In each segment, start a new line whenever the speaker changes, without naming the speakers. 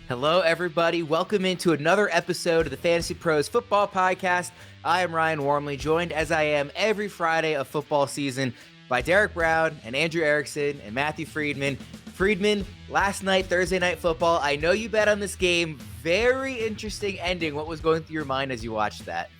Hello, everybody. Welcome into another episode of the Fantasy Pros Football Podcast. I am Ryan Wormley, joined as I am every Friday of football season by Derek Brown and Andrew Erickson and Matthew Friedman. Friedman, last night, Thursday Night Football, I know you bet on this game. Very interesting ending. What was going through your mind as you watched that?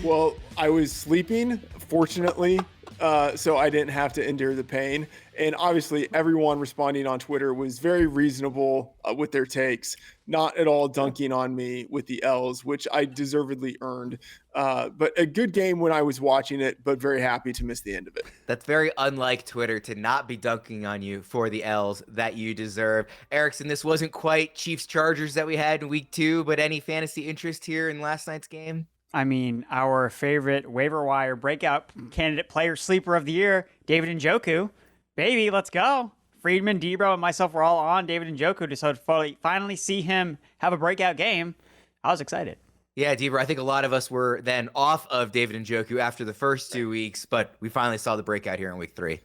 Well, I was sleeping, fortunately, so I didn't have to endure the pain. And obviously, everyone responding on Twitter was very reasonable with their takes, not at all dunking on me with the L's, which I deservedly earned. But a good game when I was watching it, but very happy to miss the end of it.
That's very unlike Twitter to not be dunking on you for the L's that you deserve. Erickson, this wasn't quite Chiefs-Chargers that we had in week 2, but any fantasy interest here in last night's game?
I mean, our favorite waiver wire breakout candidate player sleeper of the year, David Njoku. Baby, let's go. Friedman, Deebo, and myself were all on David Njoku to finally see him have a breakout game. I was excited.
Yeah, Deebo, I think a lot of us were then off of David Njoku after the first 2 weeks, but we finally saw the breakout here in week 3.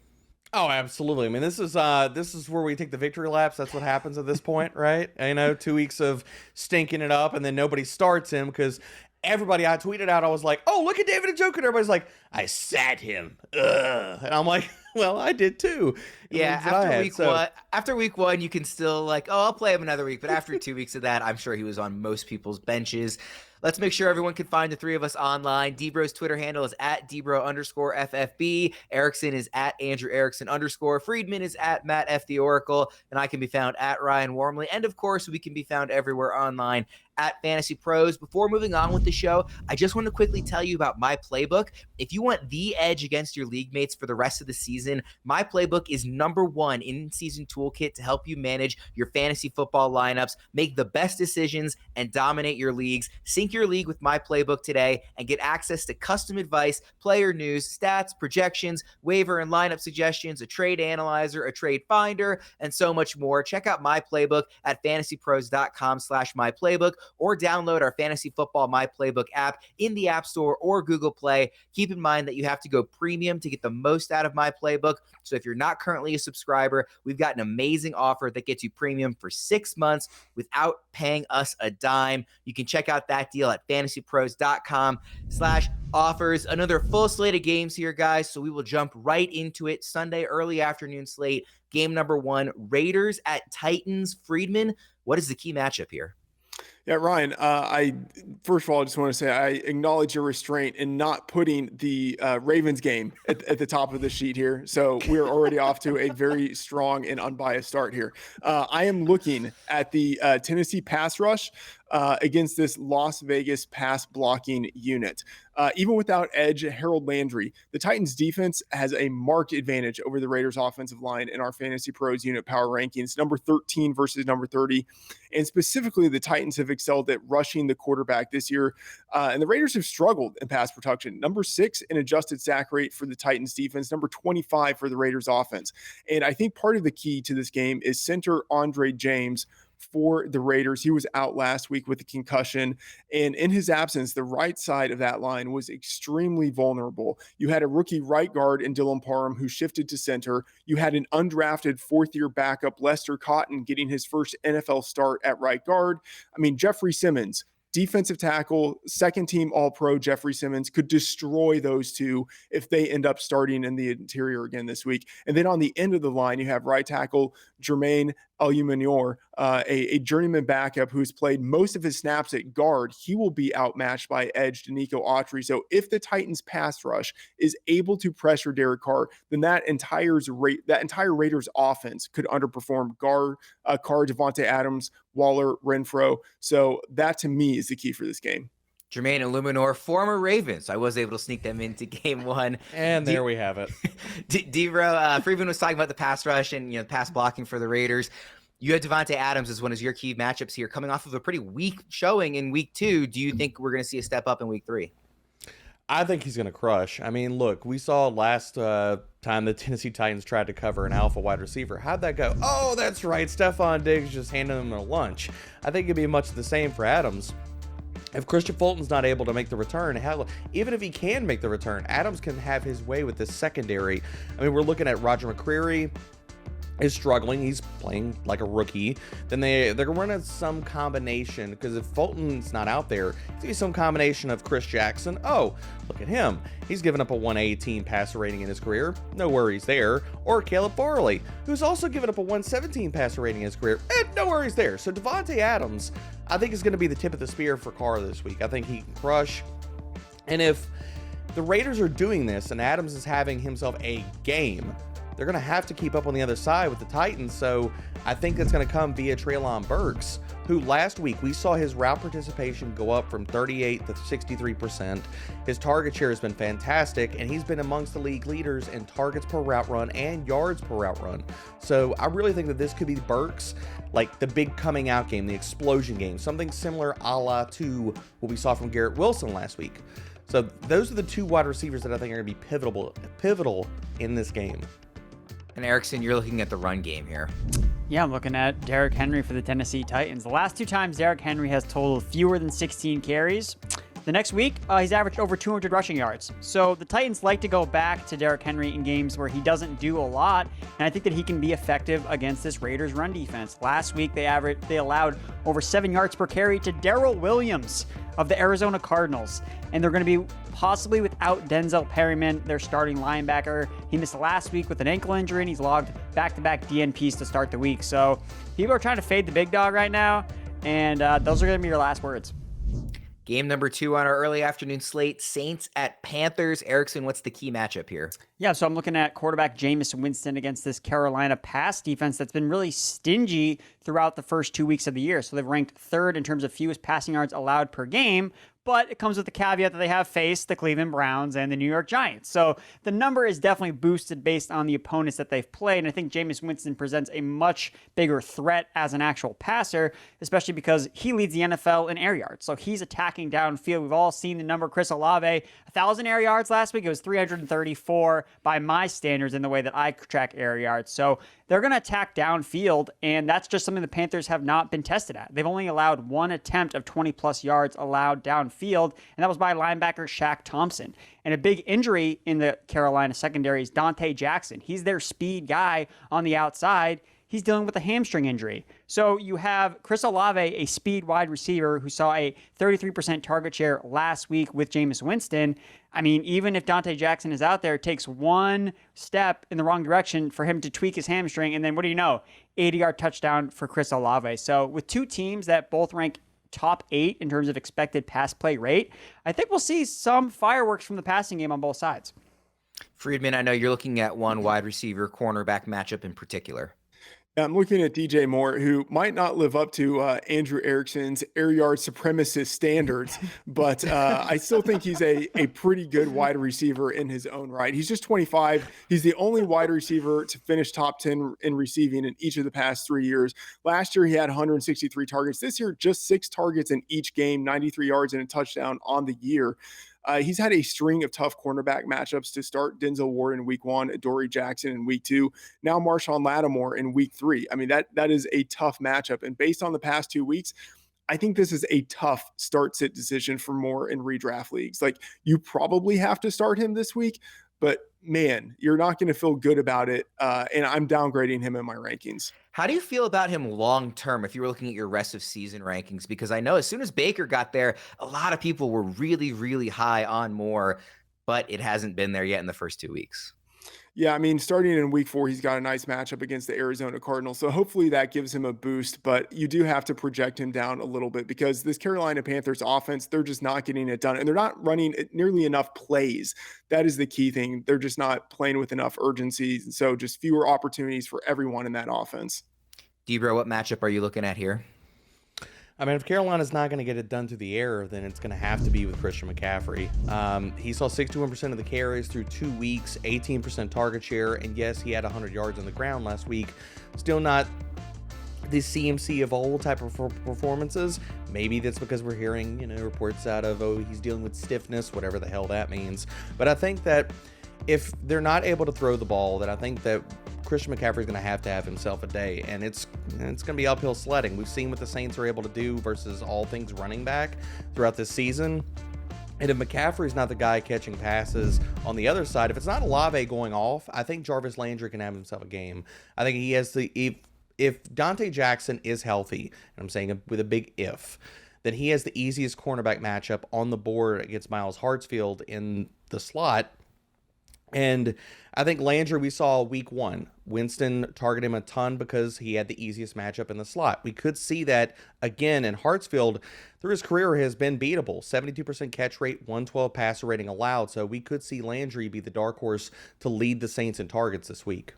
Oh, absolutely. I mean, this is where we take the victory laps. That's what happens at this point, right? 2 weeks of stinking it up, and then nobody starts him because everybody, I tweeted out, I was like, oh, look at David Njoku. And everybody's like, I sat him. Ugh. And I'm like, well, I did too.
Yeah, after week one, you can still I'll play him another week. But after 2 weeks of that, I'm sure he was on most people's benches. Let's make sure everyone can find the three of us online. Debro's Twitter handle is at Debro_FFB. Erickson is at Andrew Erickson _. Friedman is at Matt F. The Oracle. And I can be found at Ryan Wormley. And of course, we can be found everywhere online at Fantasy Pros. Before moving on with the show, I just want to quickly tell you about My Playbook. If you want the edge against your league mates for the rest of the season, My Playbook is #1 in-season toolkit to help you manage your fantasy football lineups, make the best decisions, and dominate your leagues. Sync your league with My Playbook today and get access to custom advice, player news, stats, projections, waiver and lineup suggestions, a trade analyzer, a trade finder, and so much more. Check out My Playbook at fantasypros.com/myplaybook or download our Fantasy Football My Playbook app in the App Store or Google Play. Keep in mind that you have to go premium to get the most out of My Playbook. So if you're not currently a subscriber, we've got an amazing offer that gets you premium for 6 months without paying us a dime. You can check out that deal at fantasypros.com/offers. Another full slate of games here, guys. So we will jump right into it. Sunday, early afternoon slate. Game #1, Raiders at Titans. Friedman, what is the key matchup here?
Yeah, Ryan, I first of all, I just want to say I acknowledge your restraint in not putting the Ravens game at the top of the sheet here. So we're already off to a very strong and unbiased start here. I am looking at the Tennessee pass rush against this Las Vegas pass blocking unit. Even without edge Harold Landry, the Titans defense has a marked advantage over the Raiders offensive line in our Fantasy Pros unit power rankings, number 13 versus number 30. And specifically, the Titans have excelled at rushing the quarterback this year. And the Raiders have struggled in pass protection. Number 6 in adjusted sack rate for the Titans defense, number 25 for the Raiders offense. And I think part of the key to this game is center Andre James for the Raiders. He was out last week with a concussion, and in his absence, the right side of that line was extremely vulnerable. You had a rookie right guard in Dylan Parham who shifted to center. You had an undrafted fourth-year backup, Lester Cotton, getting his first NFL start at right guard. I mean, Jeffrey Simmons, defensive tackle, second-team All-Pro Jeffrey Simmons could destroy those two if they end up starting in the interior again this week. And then on the end of the line, you have right tackle Jermaine Eluemunor, a journeyman backup who's played most of his snaps at guard. He will be outmatched by edge Denico Autry. So if the Titans pass rush is able to pressure Derek Carr, then that entire Raiders offense could underperform Carr, Davante Adams, Waller, Renfro. So that to me is the key for this game.
Jermaine Eluemunor, former Ravens. I was able to sneak them into game 1.
And there we have it.
Debro, Friedman was talking about the pass rush and pass blocking for the Raiders. You had Davante Adams as one of your key matchups here, coming off of a pretty weak showing in week 2. Do you think we're going to see a step up in week 3?
I think he's going to crush. I mean, look, we saw last time the Tennessee Titans tried to cover an alpha wide receiver. How'd that go? Oh, that's right. Stephon Diggs just handed him a lunch. I think it'd be much the same for Adams. If Christian Fulton's not able to make the return, hell, even if he can make the return, Adams can have his way with this secondary. I mean, we're looking at Roger McCreary, is struggling. He's playing like a rookie. Then they're going to run some combination, because if Fulton's not out there, it's going to be some combination of Chris Jackson. Oh, look at him. He's given up a 118 passer rating in his career. No worries there. Or Caleb Farley, who's also given up a 117 passer rating in his career. No worries there. So Davante Adams, I think, is going to be the tip of the spear for Carr this week. I think he can crush. And if the Raiders are doing this and Adams is having himself a game, they're going to have to keep up on the other side with the Titans. So I think that's going to come via Treylon Burks, who last week we saw his route participation go up from 38 to 63%. His target share has been fantastic, and he's been amongst the league leaders in targets per route run and yards per route run. So I really think that this could be Burks, like the big coming out game, the explosion game, something similar a la to what we saw from Garrett Wilson last week. So those are the two wide receivers that I think are going to be pivotal in this game.
And Erickson, you're looking at the run game here.
Yeah, I'm looking at Derrick Henry for the Tennessee Titans. The last two times Derrick Henry has totaled fewer than 16 carries. The next week, he's averaged over 200 rushing yards. So the Titans like to go back to Derrick Henry in games where he doesn't do a lot, and I think that he can be effective against this Raiders run defense. Last week, they allowed over 7 yards per carry to Darrell Williams of the Arizona Cardinals, and they're going to be possibly without Denzel Perryman, their starting linebacker. He missed last week with an ankle injury, and he's logged back-to-back DNPs to start the week. So people are trying to fade the big dog right now, and those are going to be your last words.
Game number 2 on our early afternoon slate, Saints at Panthers. Erickson, what's the key matchup here?
Yeah, so I'm looking at quarterback Jameis Winston against this Carolina pass defense that's been really stingy throughout the first 2 weeks of the year. So they've ranked 3rd in terms of fewest passing yards allowed per game, but it comes with the caveat that they have faced the Cleveland Browns and the New York Giants. So the number is definitely boosted based on the opponents that they've played, and I think Jameis Winston presents a much bigger threat as an actual passer, especially because he leads the NFL in air yards. So he's attacking downfield. We've all seen the number. Chris Olave, 1,000 air yards last week. It was 334 by my standards in the way that I track air yards. So they're going to attack downfield, and that's just something the Panthers have not been tested at. They've only allowed one attempt of 20-plus yards allowed downfield, and that was by linebacker Shaq Thompson. And a big injury in the Carolina secondary is Dante Jackson. He's their speed guy on the outside. He's dealing with a hamstring injury. So you have Chris Olave, a speed wide receiver who saw a 33% target share last week with Jameis Winston. I mean, even if Dante Jackson is out there, it takes one step in the wrong direction for him to tweak his hamstring. And then what do you know? 80-yard touchdown for Chris Olave. So with two teams that both rank top 8 in terms of expected pass play rate, I think we'll see some fireworks from the passing game on both sides.
Friedman, I know you're looking at one wide receiver cornerback matchup in particular.
I'm looking at DJ Moore, who might not live up to Andrew Erickson's air yard supremacist standards, but I still think he's a pretty good wide receiver in his own right. He's just 25. He's the only wide receiver to finish top 10 in receiving in each of the past 3 years. Last year, he had 163 targets. This year, just 6 targets in each game, 93 yards and a touchdown on the year. He's had a string of tough cornerback matchups to start. Denzel Ward in week 1, Adoree Jackson in week 2, now Marshawn Lattimore in week 3. I mean, that is a tough matchup. And based on the past 2 weeks, I think this is a tough start-sit decision for Moore in redraft leagues. Like, you probably have to start him this week, but man, you're not going to feel good about it. And I'm downgrading him in my rankings.
How do you feel about him long-term if you were looking at your rest of season rankings? Because I know as soon as Baker got there, a lot of people were really, really high on Moore, but it hasn't been there yet in the first 2 weeks.
Yeah, I mean, starting in week 4, he's got a nice matchup against the Arizona Cardinals. So hopefully that gives him a boost, but you do have to project him down a little bit because this Carolina Panthers offense, they're just not getting it done. And they're not running nearly enough plays. That is the key thing. They're just not playing with enough urgency. So just fewer opportunities for everyone in that offense.
Deebo, what matchup are you looking at here?
I mean, if Carolina's not going to get it done through the air, then it's going to have to be with Christian McCaffrey. He saw 61% of the carries through 2 weeks, 18% target share, and yes, he had 100 yards on the ground last week. Still not the CMC of old type of performances. Maybe that's because we're hearing, reports out of, he's dealing with stiffness, whatever the hell that means. But I think that if they're not able to throw the ball, then I think that Christian McCaffrey is going to have himself a day, and it's going to be uphill sledding. We've seen what the Saints are able to do versus all things running back throughout this season. And if McCaffrey's not the guy catching passes on the other side, if it's not Olave going off, I think Jarvis Landry can have himself a game. I think he has if Dante Jackson is healthy, and I'm saying with a big if, then he has the easiest cornerback matchup on the board against Miles Hartsfield in the slot. And I think Landry, we saw week 1. Winston targeted him a ton because he had the easiest matchup in the slot. We could see that again in Hartsfield. Through his career has been beatable. 72% catch rate, 112 passer rating allowed. So we could see Landry be the dark horse to lead the Saints in targets this week.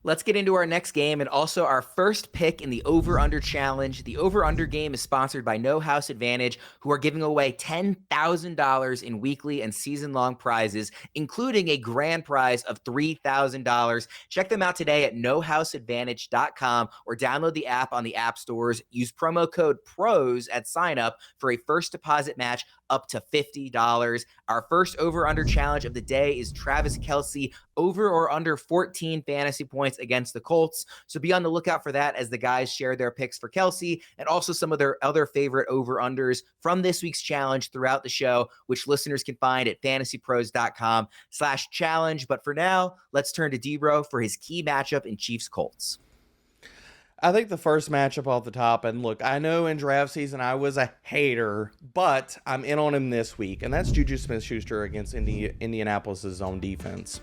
Let's get into our next game and also our first pick in the over-under challenge. The over-under game is sponsored by No House Advantage, who are giving away $10,000 in weekly and season-long prizes, including a grand prize of $3,000. Check them out today at nohouseadvantage.com or download the app on the app stores. Use promo code PROS at sign up for a first deposit match up to $50. Our first over-under challenge of the day is Travis Kelce over or under 14 fantasy points against the Colts. So be on the lookout for that as the guys share their picks for Kelce and also some of their other favorite over-unders from this week's challenge throughout the show, which listeners can find at fantasypros.com/challenge. But for now, let's turn to Deebo for his key matchup in Chiefs-Colts.
I think the first matchup off the top, and look, I know in draft season I was a hater, but I'm in on him this week, and that's Juju Smith-Schuster against Indianapolis' zone defense.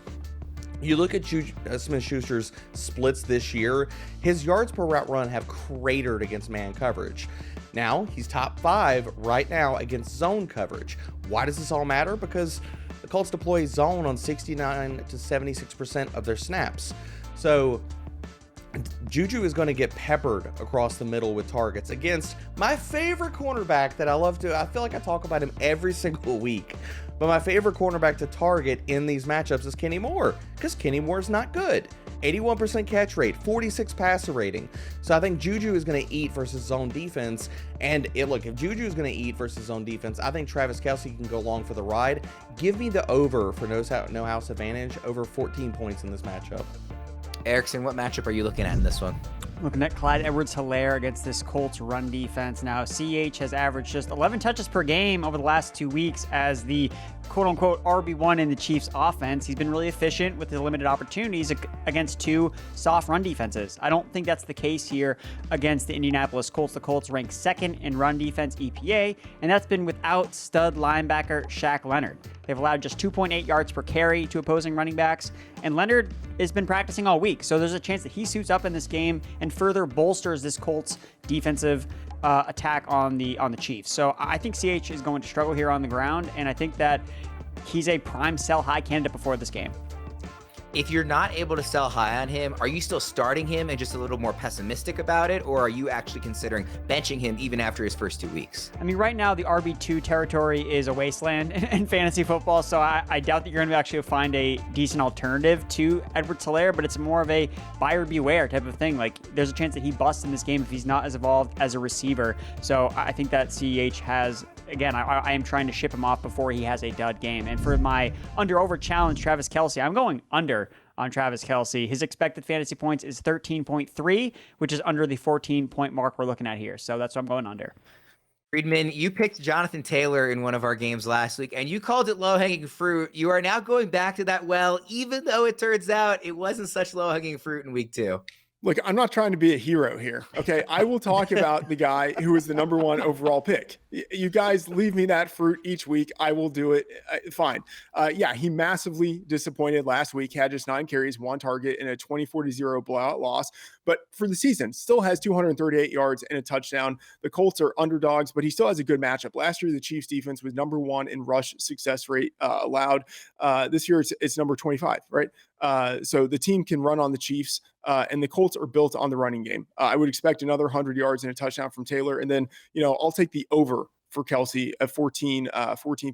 You look at Juju Smith-Schuster's splits this year, his yards per route run have cratered against man coverage. Now, he's top 5 right now against zone coverage. Why does this all matter? Because the Colts deploy zone on 69 to 76% of their snaps. So Juju is going to get peppered across the middle with targets against my favorite cornerback that I feel like I talk about him every single week. But my favorite cornerback to target in these matchups is Kenny Moore, because Kenny Moore is not good. 81% catch rate, 46 passer rating. So I think Juju is going to eat versus zone defense. And if Juju is going to eat versus zone defense, I think Travis Kelce can go along for the ride. Give me the over for no house advantage over 14 points in this matchup.
Erickson, what matchup are you looking at in this one?
Looking at Clyde Edwards-Helaire against this Colts run defense. Now, CH has averaged just 11 touches per game over the last 2 weeks as the quote-unquote RB1 in the Chiefs offense. He's been really efficient with the limited opportunities against 2 soft run defenses. I don't think that's the case here against the Indianapolis Colts. The Colts rank 2nd in run defense EPA, and that's been without stud linebacker Shaq Leonard. They've allowed just 2.8 yards per carry to opposing running backs, and Leonard has been practicing all week, so there's a chance that he suits up in this game and further bolsters this Colts defensive attack on the Chiefs. So I think CH is going to struggle here on the ground, and I think that he's a prime sell high candidate before this game.
If you're not able to sell high on him, are you still starting him and just a little more pessimistic about it? Or are you actually considering benching him even after his first 2 weeks?
I mean, right now the RB2 territory is a wasteland in fantasy football, so I doubt that you're going to actually find a decent alternative to Edwards-Helaire, but it's more of a buyer beware type of thing. Like, there's a chance that he busts in this game if he's not as evolved as a receiver. So I think that CH has, again, I am trying to ship him off before he has a dud game. And for my under-over challenge, Travis Kelce, I'm going under on Travis Kelce. His expected fantasy points is 13.3, which is under the 14-point mark we're looking at here. So that's what I'm going under.
Friedman, you picked Jonathan Taylor in one of our games last week, and you called it low-hanging fruit. You are now going back to that well, even though it turns out it wasn't such low-hanging fruit in week 2.
Look, I'm not trying to be a hero here. Okay. I will talk about the guy who was the number 1 overall pick. You guys leave me that fruit each week. I will do it. Fine. Yeah, he massively disappointed last week, had just 9 carries, 1 target, and a 24-0 blowout loss. But for the season, still has 238 yards and a touchdown. The Colts are underdogs, but he still has a good matchup. Last year, the Chiefs defense was number 1 in rush success rate allowed. This year, it's number 25, right? So the team can run on the Chiefs, and the Colts are built on the running game. I would expect another 100 yards and a touchdown from Taylor. And then, I'll take the over for Kelce at 14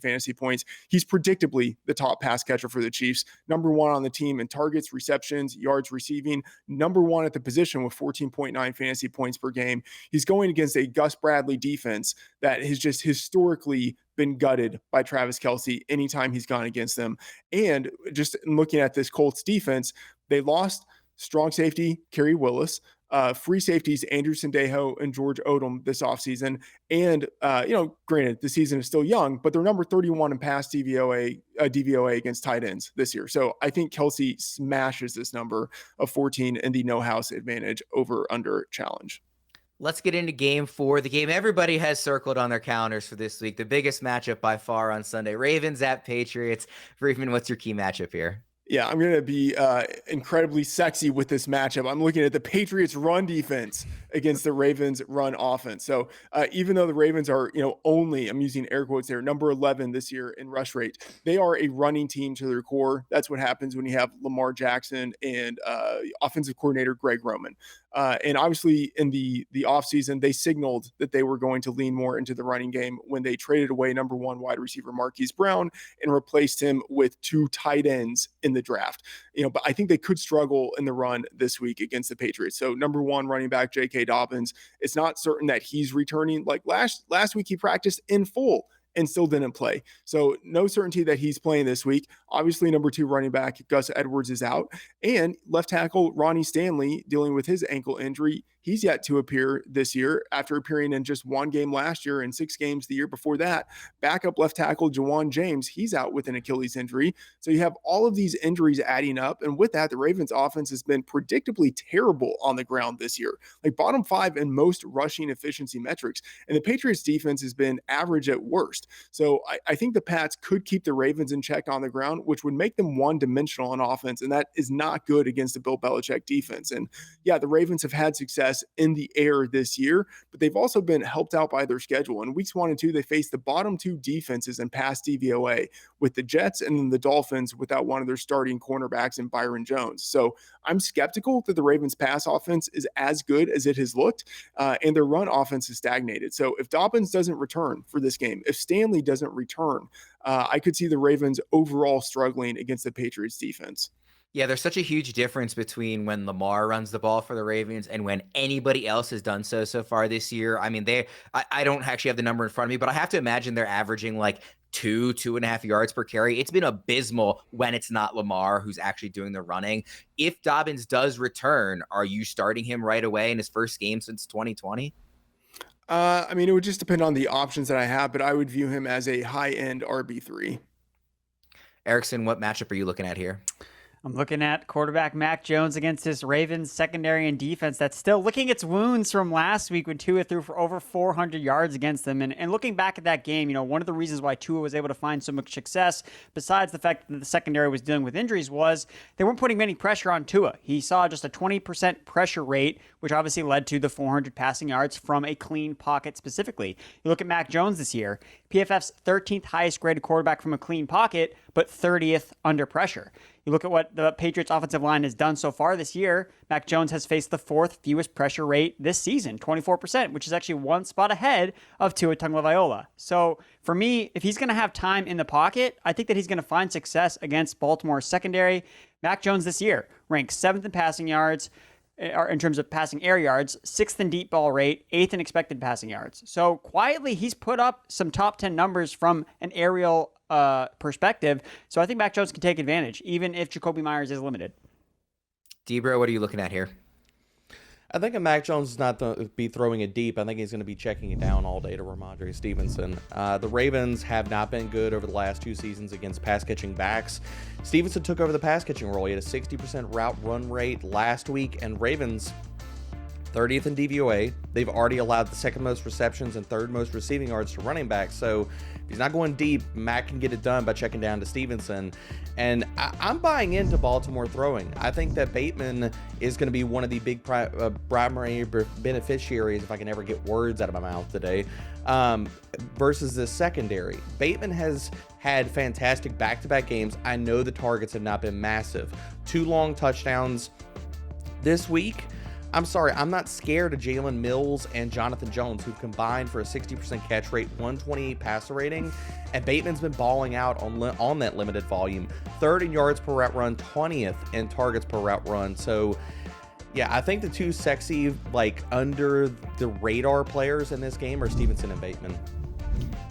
fantasy points. He's predictably the top pass catcher for the Chiefs. Number 1 on the team in targets, receptions, yards receiving. Number 1 at the position with 14.9 fantasy points per game. He's going against a Gus Bradley defense that has just historically been gutted by Travis Kelce anytime he's gone against them. And just looking at this Colts defense, they lost strong safety Kerry Willis. free safeties Andrew Sendejo and George Odom this offseason. And, granted, the season is still young, but they're number 31 in pass DVOA against tight ends this year. So I think Kelce smashes this number of 14 in the no house advantage over under challenge.
Let's get into game 4, the game everybody has circled on their calendars for this week, the biggest matchup by far on Sunday. Ravens at Patriots. Freeman, what's your key matchup here?
Yeah, I'm going to be incredibly sexy with this matchup. I'm looking at the Patriots run defense against the Ravens run offense. So even though the Ravens are, only, I'm using air quotes there, number 11 this year in rush rate, they are a running team to their core. That's what happens when you have Lamar Jackson and offensive coordinator Greg Roman. And obviously in the offseason, they signaled that they were going to lean more into the running game when they traded away number 1 wide receiver Marquise Brown and replaced him with 2 tight ends in the draft. But I think they could struggle in the run this week against the Patriots. So number 1 running back J.K. Dobbins, it's not certain that he's returning. Like last week, he practiced in full and still didn't play. So no certainty that he's playing this week. Obviously, number 2 running back Gus Edwards is out. And left tackle Ronnie Stanley dealing with his ankle injury. He's yet to appear this year after appearing in just 1 game last year and 6 games the year before that. Backup left tackle Jawan James, he's out with an Achilles injury. So you have all of these injuries adding up. And with that, the Ravens offense has been predictably terrible on the ground this year, like bottom 5 in most rushing efficiency metrics. And the Patriots defense has been average at worst. So I think the Pats could keep the Ravens in check on the ground, which would make them one-dimensional on offense. And that is not good against the Bill Belichick defense. And yeah, the Ravens have had success in the air this year, but they've also been helped out by their schedule. In weeks 1 and 2, they faced the bottom 2 defenses in pass DVOA with the Jets and then the Dolphins without one of their starting cornerbacks in Byron Jones. So I'm skeptical that the Ravens pass offense is as good as it has looked, and their run offense is stagnated. So if Dobbins doesn't return for this game, if Stanley doesn't return, I could see the Ravens overall struggling against the Patriots defense.
Yeah, there's such a huge difference between when Lamar runs the ball for the Ravens and when anybody else has done so far this year. I mean, I don't actually have the number in front of me, but I have to imagine they're averaging like 2.5 yards per carry. It's been abysmal when it's not Lamar who's actually doing the running. If Dobbins does return, are you starting him right away in his first game since 2020?
It would just depend on the options that I have, but I would view him as a high-end RB3.
Erickson, what matchup are you looking at here?
I'm looking at quarterback Mac Jones against this Ravens secondary and defense that's still licking its wounds from last week when Tua threw for over 400 yards against them. And looking back at that game, one of the reasons why Tua was able to find so much success, besides the fact that the secondary was dealing with injuries, was they weren't putting many pressure on Tua. He saw just a 20% pressure rate, which obviously led to the 400 passing yards from a clean pocket specifically. You look at Mac Jones this year, PFF's 13th highest graded quarterback from a clean pocket, but 30th under pressure. You look at what the Patriots offensive line has done so far this year. Mac Jones has faced the 4th fewest pressure rate this season, 24%, which is actually 1 spot ahead of Tua Tagovailoa. So for me, if he's going to have time in the pocket, I think that he's going to find success against Baltimore's secondary. Mac Jones this year ranks 7th in passing yards, or in terms of passing air yards, 6th in deep ball rate, 8th in expected passing yards. So quietly, he's put up some top 10 numbers from an aerial perspective. So I think Mac Jones can take advantage, even if Jacoby Myers is limited.
Debro, what are you looking at here?
I think Mac Jones is not going to be throwing it deep. I think he's going to be checking it down all day to Rhamondre Stevenson. The Ravens have not been good over the last 2 seasons against pass-catching backs. Stevenson took over the pass-catching role. He had a 60% route run rate last week, and Ravens 30th in DVOA. They've already allowed the 2nd most receptions and 3rd most receiving yards to running backs. So if he's not going deep, Mac can get it done by checking down to Stevenson. And I'm buying into Baltimore throwing. I think that Bateman is going to be one of the big primary beneficiaries, if I can ever get words out of my mouth today, versus this secondary. Bateman has had fantastic back-to-back games. I know the targets have not been massive. 2 long touchdowns this week. I'm sorry, I'm not scared of Jalen Mills and Jonathan Jones, who've combined for a 60% catch rate, 128 passer rating, and Bateman's been balling out on that limited volume. 3rd in yards per route run, 20th in targets per route run. So, yeah, I think the 2 sexy, under the radar players in this game are Stevenson and Bateman.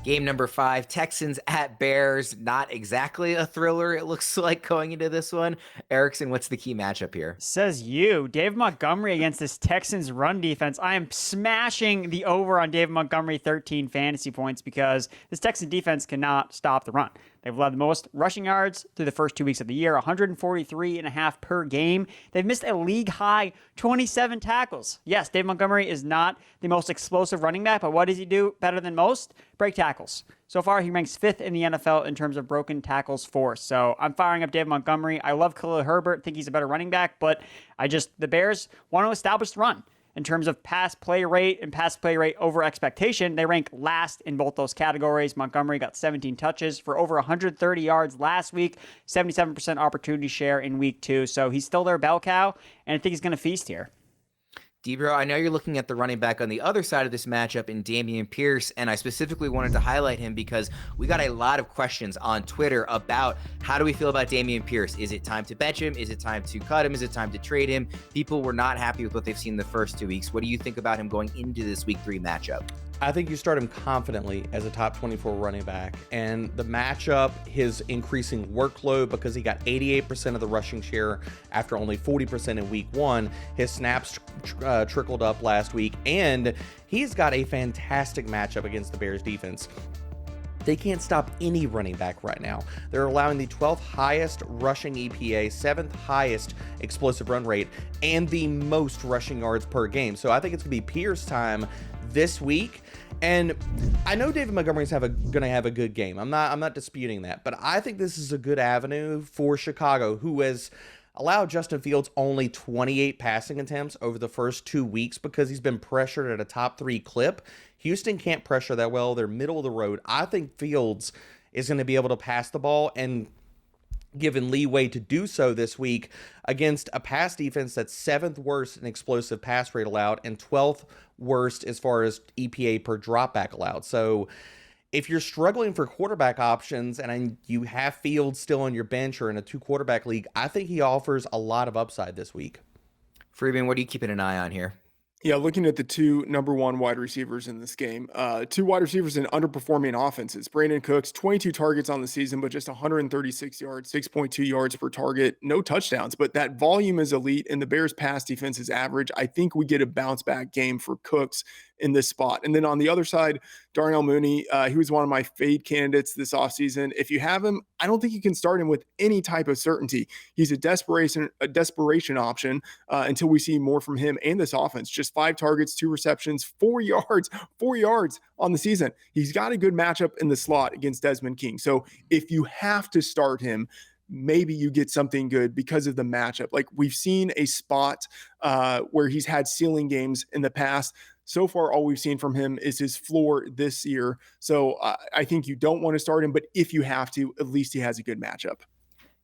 Game number 5, Texans at Bears. Not exactly a thriller, it looks like, going into this one. Erickson, what's the key matchup here?
Says you. David Montgomery against this Texans run defense. I am smashing the over on David Montgomery 13 fantasy points because this Texans defense cannot stop the run. They've led the most rushing yards through the first 2 weeks of the year, 143.5 per game. They've missed a league-high 27 tackles. Yes, David Montgomery is not the most explosive running back, but what does he do better than most? Break tackles. So far, he ranks 5th in the NFL in terms of broken tackles forced. So I'm firing up David Montgomery. I love Khalil Herbert, think he's a better running back, but the Bears want to establish the run. In terms of pass play rate and pass play rate over expectation, they rank last in both those categories. Montgomery got 17 touches for over 130 yards last week, 77% opportunity share in week 2. So he's still their bell cow, and I think he's going to feast here.
Deebo, I know you're looking at the running back on the other side of this matchup in Dameon Pierce, and I specifically wanted to highlight him because we got a lot of questions on Twitter about how do we feel about Dameon Pierce? Is it time to bench him? Is it time to cut him? Is it time to trade him? People were not happy with what they've seen the first 2 weeks. What do you think about him going into this week 3 matchup?
I think you start him confidently as a top 24 running back. And the matchup, his increasing workload, because he got 88% of the rushing share after only 40% in week 1. His snaps trickled up last week, and he's got a fantastic matchup against the Bears defense. They can't stop any running back right now. They're allowing the 12th highest rushing EPA, 7th highest explosive run rate, and the most rushing yards per game. So I think it's going to be Pierce time this week. And I know David Montgomery's going to have a good game. I'm not disputing that. But I think this is a good avenue for Chicago, who has allowed Justin Fields only 28 passing attempts over the first 2 weeks because he's been pressured at a top 3 clip. Houston can't pressure that well. They're middle of the road. I think Fields is going to be able to pass the ball and given leeway to do so this week against a pass defense that's 7th worst in explosive pass rate allowed and 12th worst as far as EPA per dropback allowed. So if you're struggling for quarterback options and you have Fields still on your bench or in a 2-quarterback league, I think he offers a lot of upside this week.
Freeman, what are you keeping an eye on here?
Yeah, looking at the 2 number 1 wide receivers in this game, 2 wide receivers in underperforming offenses. Brandon Cooks, 22 targets on the season, but just 136 yards, 6.2 yards per target, no touchdowns. But that volume is elite, and the Bears' pass defense is average. I think we get a bounce-back game for Cooks in this spot. And then on the other side, Darnell Mooney, he was one of my fade candidates this offseason. If you have him, I don't think you can start him with any type of certainty. He's a desperation option until we see more from him and this offense. Just 5 targets, 2 receptions, 4 yards on the season. He's got a good matchup in the slot against Desmond King. So if you have to start him, maybe you get something good because of the matchup. Like we've seen a spot where he's had ceiling games in the past. So far, all we've seen from him is his floor this year. So I think you don't want to start him, but if you have to, at least he has a good matchup.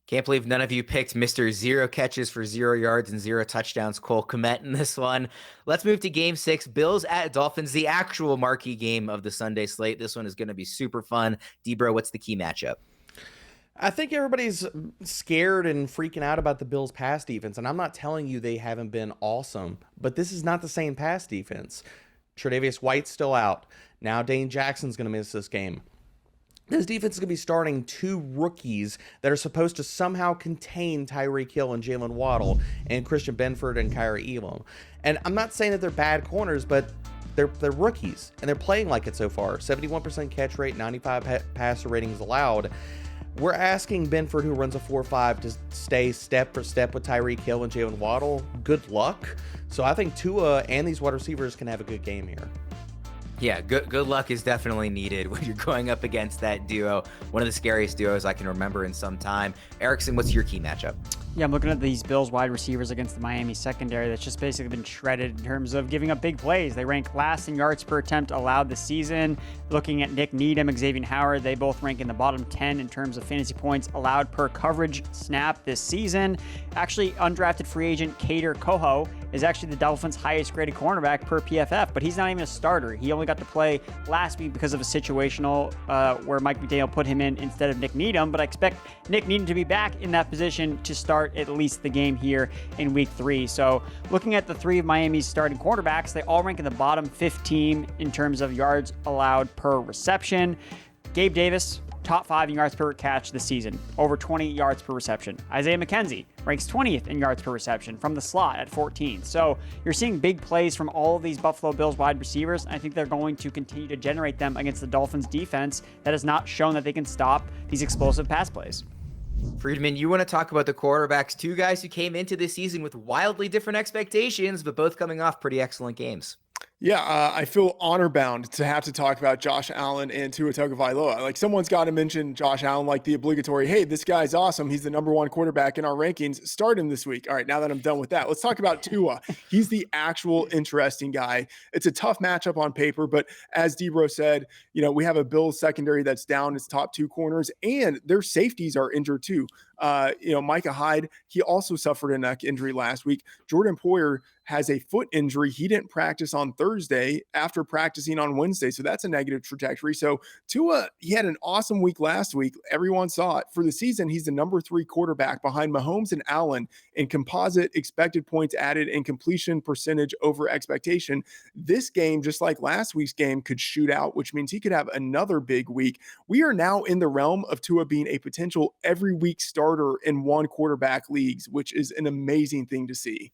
Can't believe none of you picked Mr. 0 catches for 0 yards and 0 touchdowns, Cole Kmet, in this one. Let's move to Game 6, Bills at Dolphins, the actual marquee game of the Sunday slate. This one is going to be super fun. D-Bro, what's the key matchup?
I think everybody's scared and freaking out about the Bills' pass defense, and I'm not telling you they haven't been awesome, but this is not the same pass defense. Tre'Davious White's still out. Now Dane Jackson's going to miss this game. This defense is going to be starting 2 rookies that are supposed to somehow contain Tyreek Hill and Jaylen Waddle and Christian Benford and Kyrie Elam. And I'm not saying that they're bad corners, but they're rookies, and they're playing like it so far. 71% catch rate, 95 passer ratings allowed. We're asking Benford, who runs a 4.5, to stay step for step with Tyreek Hill and Jaylen Waddle. Good luck. So I think Tua and these wide receivers can have a good game here.
Yeah, good luck is definitely needed when you're going up against that duo. One of the scariest duos I can remember in some time. Erickson, what's your key matchup?
Yeah, I'm looking at these Bills wide receivers against the Miami secondary that's just basically been shredded in terms of giving up big plays. They rank last in yards per attempt allowed this season. Looking at Nick Needham, Xavier Howard, they both rank in the bottom 10 in terms of fantasy points allowed per coverage snap this season. Actually, undrafted free agent Kader Coho is actually the Dolphins' highest graded cornerback per PFF, but he's not even a starter. He only got to play last week because of a situational where Mike McDaniel put him in instead of Nick Needham, but I expect Nick Needham to be back in that position to start at least the game here in week 3. So looking at the 3 of Miami's starting quarterbacks, they all rank in the bottom 15 in terms of yards allowed per reception. Gabe Davis, top 5 in yards per catch this season, over 20 yards per reception. Isaiah McKenzie ranks 20th in yards per reception from the slot at 14. So you're seeing big plays from all of these Buffalo Bills wide receivers. I think they're going to continue to generate them against the Dolphins defense that has not shown that they can stop these explosive pass plays.
Friedman, you want to talk about the quarterbacks, 2 guys who came into this season with wildly different expectations, but both coming off pretty excellent games.
Yeah, I feel honor bound to have to talk about Josh Allen and Tua Tagovailoa. Like, someone's got to mention Josh Allen, like the obligatory, hey, this guy's awesome. He's the number 1 quarterback in our rankings. Start him this week. All right, now that I'm done with that, let's talk about Tua. He's the actual interesting guy. It's a tough matchup on paper, but as Deebo said, we have a Bills secondary that's down its top 2 corners, and their safeties are injured too. Micah Hyde, he also suffered a neck injury last week. Jordan Poyer has a foot injury. He didn't practice on Thursday after practicing on Wednesday. So that's a negative trajectory. So Tua, he had an awesome week last week. Everyone saw it. For the season, he's the number 3 quarterback behind Mahomes and Allen in composite expected points added and completion percentage over expectation. This game, just like last week's game, could shoot out, which means he could have another big week. We are now in the realm of Tua being a potential every week starter in 1 quarterback leagues, which is an amazing thing to see.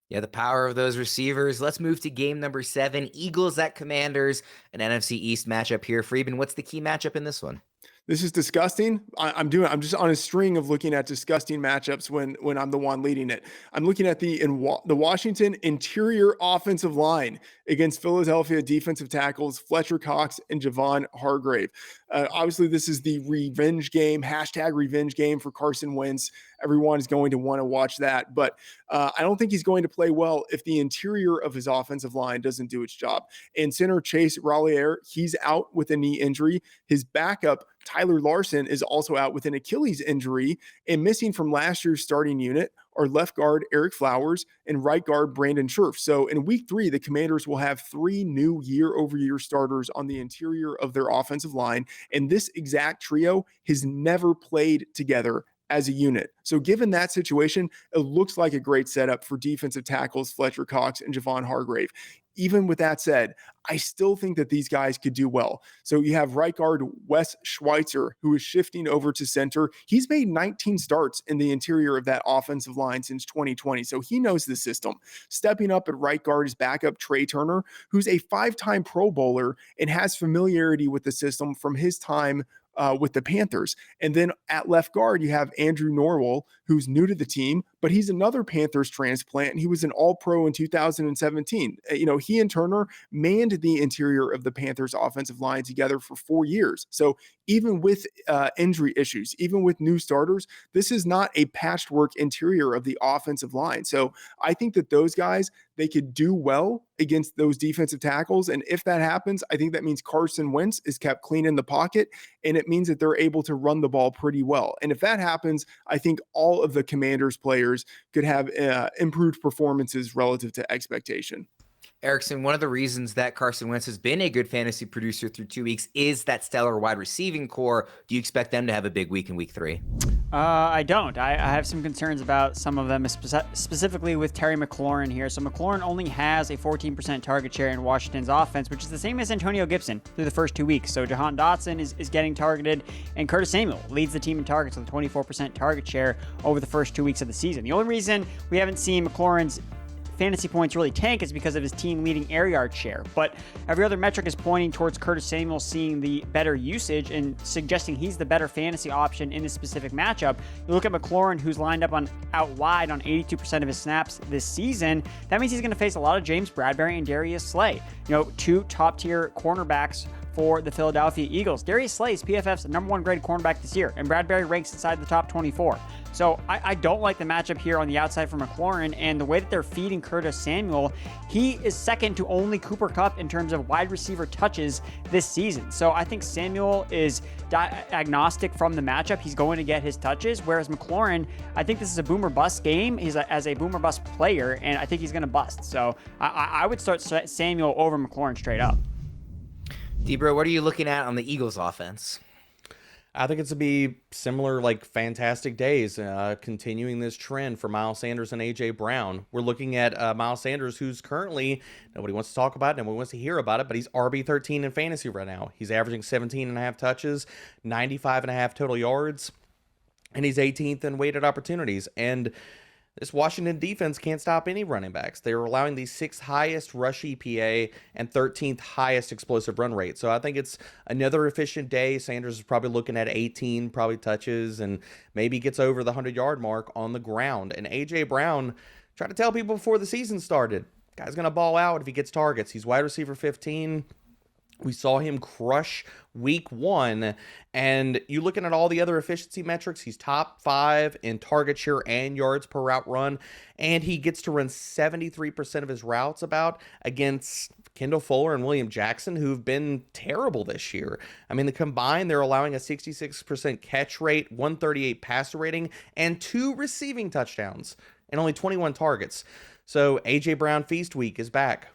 Yeah, the power of those receivers. Let's move to game number 7. Eagles at Commanders, an NFC East matchup here. Friedman, what's the key matchup in this one?
This is disgusting. I'm just on a string of looking at disgusting matchups when I'm the one leading it. I'm looking at the Washington interior offensive line against Philadelphia defensive tackles Fletcher Cox and Javon Hargrave. Obviously, this is the revenge game, #revenge game for Carson Wentz. Everyone is going to want to watch that, but I don't think he's going to play well if the interior of his offensive line doesn't do its job. And center Chase Roullier, he's out with a knee injury. His backup, Tyler Larson, is also out with an Achilles injury, and missing from last year's starting unit are left guard Eric Flowers and right guard Brandon Scherf. So in week 3, the Commanders will have 3 new year-over-year starters on the interior of their offensive line, and this exact trio has never played together as a unit. So given that situation, it looks like a great setup for defensive tackles Fletcher Cox and Javon Hargrave. Even with that said, I still think that these guys could do well. So you have right guard Wes Schweitzer, who is shifting over to center. He's made 19 starts in the interior of that offensive line since 2020. So he knows the system. Stepping up at right guard is backup Trey Turner, who's a 5-time Pro Bowler and has familiarity with the system from his time with the Panthers. And then at left guard, you have Andrew Norwell, who's new to the team, but he's another Panthers transplant, and he was an All-Pro in 2017. He and Turner manned the interior of the Panthers offensive line together for 4 years. So even with injury issues, even with new starters, this is not a patchwork interior of the offensive line. So I think that those guys, they could do well against those defensive tackles. And if that happens, I think that means Carson Wentz is kept clean in the pocket, and it means that they're able to run the ball pretty well. And if that happens, I think all of the Commanders players could have improved performances relative to expectation.
Erickson, one of the reasons that Carson Wentz has been a good fantasy producer through 2 weeks is that stellar wide receiving core. Do you expect them to have a big week in week 3?
I don't. I have some concerns about some of them, specifically with Terry McLaurin here. So McLaurin only has a 14% target share in Washington's offense, which is the same as Antonio Gibson through the first 2 weeks. So Jahan Dotson is getting targeted, and Curtis Samuel leads the team in targets with a 24% target share over the first 2 weeks of the season. The only reason we haven't seen McLaurin's fantasy points really tank is because of his team leading air yard share. But every other metric is pointing towards Curtis Samuel seeing the better usage and suggesting he's the better fantasy option in this specific matchup. You look at McLaurin, who's lined up out wide on 82% of his snaps this season. That means he's going to face a lot of James Bradberry and Darius Slay, 2 top-tier cornerbacks for the Philadelphia Eagles. Darius Slay is PFF's number 1 graded cornerback this year, and Bradberry ranks inside the top 24. So I don't like the matchup here on the outside for McLaurin, and the way that they're feeding Curtis Samuel, he is second to only Cooper Kupp in terms of wide receiver touches this season. So I think Samuel is agnostic from the matchup. He's going to get his touches, whereas McLaurin, I think this is a boomer bust game. He's as a boomer bust player, and I think he's going to bust. So I would start Samuel over McLaurin straight up.
Deebo, what are you looking at on the Eagles offense?
I think it's to be similar, like fantastic days, continuing this trend for Miles Sanders and A.J. Brown. We're looking at Miles Sanders, who's currently, nobody wants to talk about it, nobody wants to hear about it, but he's RB13 in fantasy right now. He's averaging 17.5 touches, 95.5 total yards, and he's 18th in weighted opportunities. And this Washington defense can't stop any running backs. They're allowing the 6th highest rush EPA and 13th highest explosive run rate. So I think it's another efficient day. Sanders is probably looking at 18 probably touches and maybe gets over the 100-yard mark on the ground. And A.J. Brown, tried to tell people before the season started, guy's going to ball out if he gets targets. He's wide receiver 15. We saw him crush week 1, and you looking at all the other efficiency metrics, he's top 5 in target share and yards per route run, and he gets to run 73% of his routes about against Kendall Fuller and William Jackson, who've been terrible this year. I mean, the combined, they're allowing a 66% catch rate, 138 passer rating, and 2 receiving touchdowns, and only 21 targets. So A.J. Brown Feast Week is back.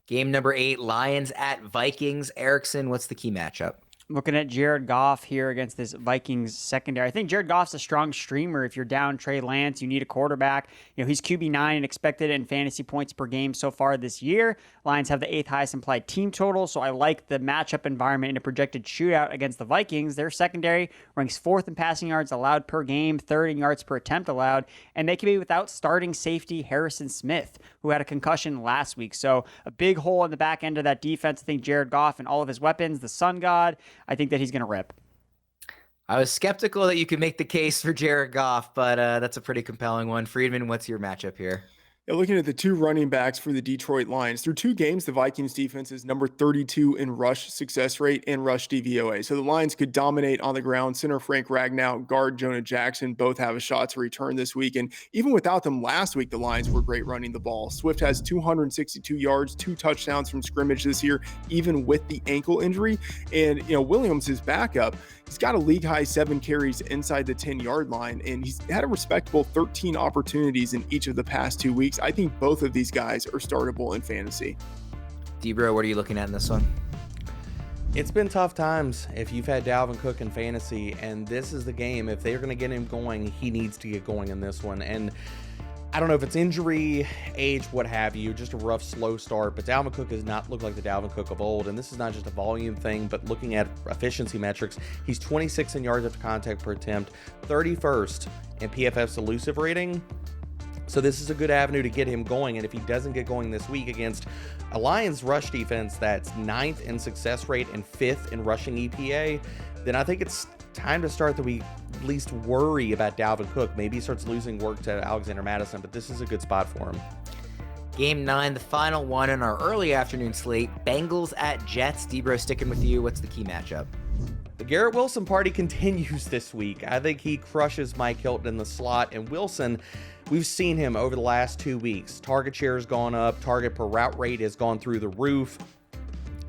Game number 8, Lions at Vikings. Erickson, what's the key matchup?
Looking at Jared Goff here against this Vikings secondary. I think Jared Goff's a strong streamer. If you're down Trey Lance, you need a quarterback. He's QB9 and expected in fantasy points per game so far this year. Lions have the 8th highest implied team total, so I like the matchup environment in a projected shootout against the Vikings. Their secondary ranks 4th in passing yards allowed per game, 3rd in yards per attempt allowed, and they can be without starting safety Harrison Smith, who had a concussion last week. So a big hole in the back end of that defense. I think Jared Goff and all of his weapons, the sun god, I think that he's going to rip.
I was skeptical that you could make the case for Jared Goff, but that's a pretty compelling one. Friedman, what's your matchup here?
Yeah, looking at the 2 running backs for the Detroit Lions, through 2 games, the Vikings defense is number 32 in rush success rate and rush DVOA. So the Lions could dominate on the ground. Center Frank Ragnow, guard Jonah Jackson both have a shot to return this week. And even without them last week, the Lions were great running the ball. Swift has 262 yards, 2 touchdowns from scrimmage this year, even with the ankle injury. And, Williams, his backup, he's got a league-high 7 carries inside the 10-yard line, and he's had a respectable 13 opportunities in each of the past 2 weeks. I think both of these guys are startable in fantasy.
Deebo, what are you looking at in this one?
It's been tough times if you've had Dalvin Cook in fantasy, and this is the game. If they're going to get him going, he needs to get going in this one. And I don't know if it's injury, age, what have you, just a rough, slow start, but Dalvin Cook does not look like the Dalvin Cook of old, and this is not just a volume thing, but looking at efficiency metrics, he's 26 in yards after contact per attempt, 31st in PFF's elusive rating, so this is a good avenue to get him going, and if he doesn't get going this week against a Lions rush defense that's 9th in success rate and 5th in rushing EPA, then I think it's time to start that we at least worry about Dalvin Cook. Maybe he starts losing work to Alexander Madison, but this is a good spot for him.
Game 9, the final one in our early afternoon slate. Bengals at Jets. Deebo, sticking with you. What's the key matchup?
The Garrett Wilson party continues this week. I think he crushes Mike Hilton in the slot, and Wilson, we've seen him over the last 2 weeks. Target share has gone up. Target per route rate has gone through the roof.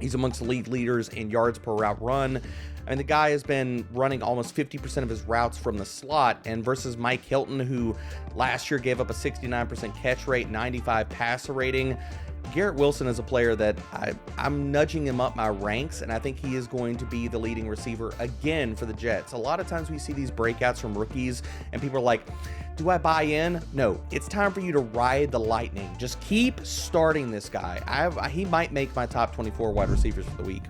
He's amongst the league leaders in yards per route run. I mean, the guy has been running almost 50% of his routes from the slot, and versus Mike Hilton, who last year gave up a 69% catch rate, 95 passer rating. Garrett Wilson is a player that I'm nudging him up my ranks, and I think he is going to be the leading receiver again for the Jets. A lot of times we see these breakouts from rookies, and people are like, do I buy in? No, it's time for you to ride the lightning. Just keep starting this guy. He might make my top 24 wide receivers for the week.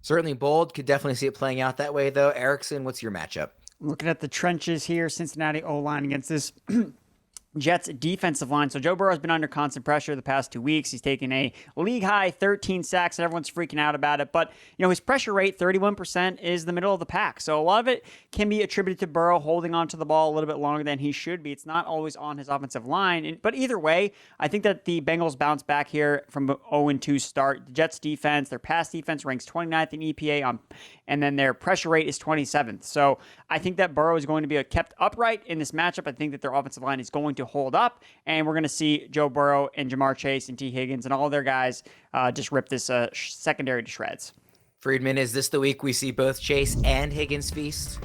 Certainly bold. Could definitely see it playing out that way, though. Erickson, what's your matchup?
Looking at the trenches here, Cincinnati O-line against this Jets defensive line. So Joe Burrow's been under constant pressure the past 2 weeks. He's taken a league-high 13 sacks, and everyone's freaking out about it. But, his pressure rate, 31%, is the middle of the pack. So a lot of it can be attributed to Burrow holding onto the ball a little bit longer than he should be. It's not always on his offensive line. But either way, I think that the Bengals bounce back here from 0-2 start. The Jets defense, their pass defense ranks 29th in EPA, and then their pressure rate is 27th. So I think that Burrow is going to be kept upright in this matchup. I think that their offensive line is going to hold up, and we're going to see Joe Burrow and Jamar Chase and T. Higgins and all their guys just rip this secondary to shreds.
Friedman, is this the week we see both Chase and Higgins feast?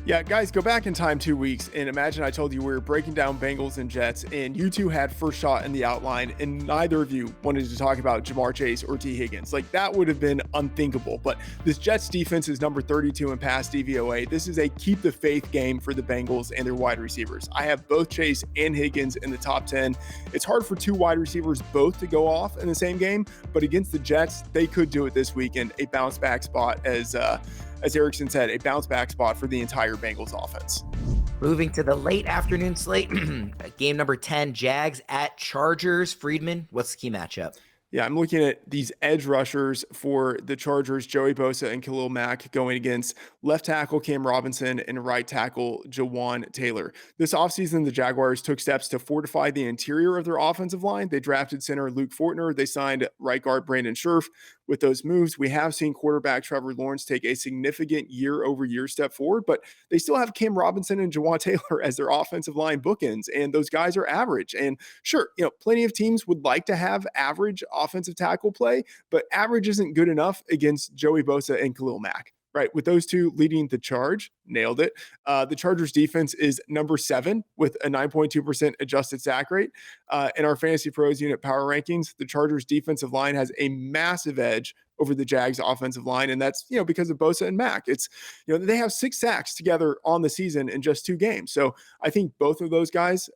Yeah, guys, go back in time 2 weeks and imagine I told you we were breaking down Bengals and Jets, and you two had first shot in the outline, and neither of you wanted to talk about Jamar Chase or T. Higgins. Like, that would have been unthinkable. But this Jets defense is number 32 in pass DVOA. This is a keep the faith game for the Bengals and their wide receivers. I have both Chase and Higgins in the top 10. It's hard for two wide receivers both to go off in the same game, but against the Jets, they could do it this weekend. A bounce back spot, as Erickson said, a bounce back spot for the entire Bengals offense.
Moving to the late afternoon slate, game number 10, Jags at Chargers. Friedman, what's the key matchup?
Yeah, I'm looking at these edge rushers for the Chargers, Joey Bosa and Khalil Mack, going against left tackle Cam Robinson and right tackle Jawan Taylor. This offseason, the Jaguars took steps to fortify the interior of their offensive line. They drafted center Luke Fortner. They signed right guard Brandon Scherf. With those moves, we have seen quarterback Trevor Lawrence take a significant year-over-year step forward, but they still have Cam Robinson and Jawan Taylor as their offensive line bookends, and those guys are average. And sure, plenty of teams would like to have average offensive tackle play, but average isn't good enough against Joey Bosa and Khalil Mack. Right, with those two leading the charge, nailed it. The Chargers defense is number 7 with a 9.2% adjusted sack rate. In our Fantasy Pros unit power rankings, the Chargers defensive line has a massive edge over the Jags offensive line, and that's because of Bosa and Mack. It's they have 6 sacks together on the season in just 2 games. So I think both of those guys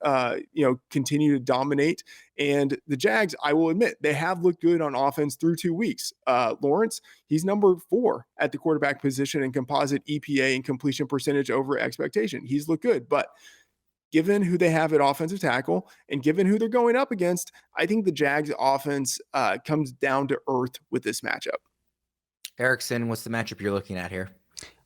continue to dominate. And the Jags, I will admit, they have looked good on offense through 2 weeks. Lawrence, he's number 4 at the quarterback position in composite EPA and completion percentage over expectation. He's looked good, but given who they have at offensive tackle and given who they're going up against, I think the Jags offense comes down to earth with this matchup.
Erickson, what's the matchup you're looking at here?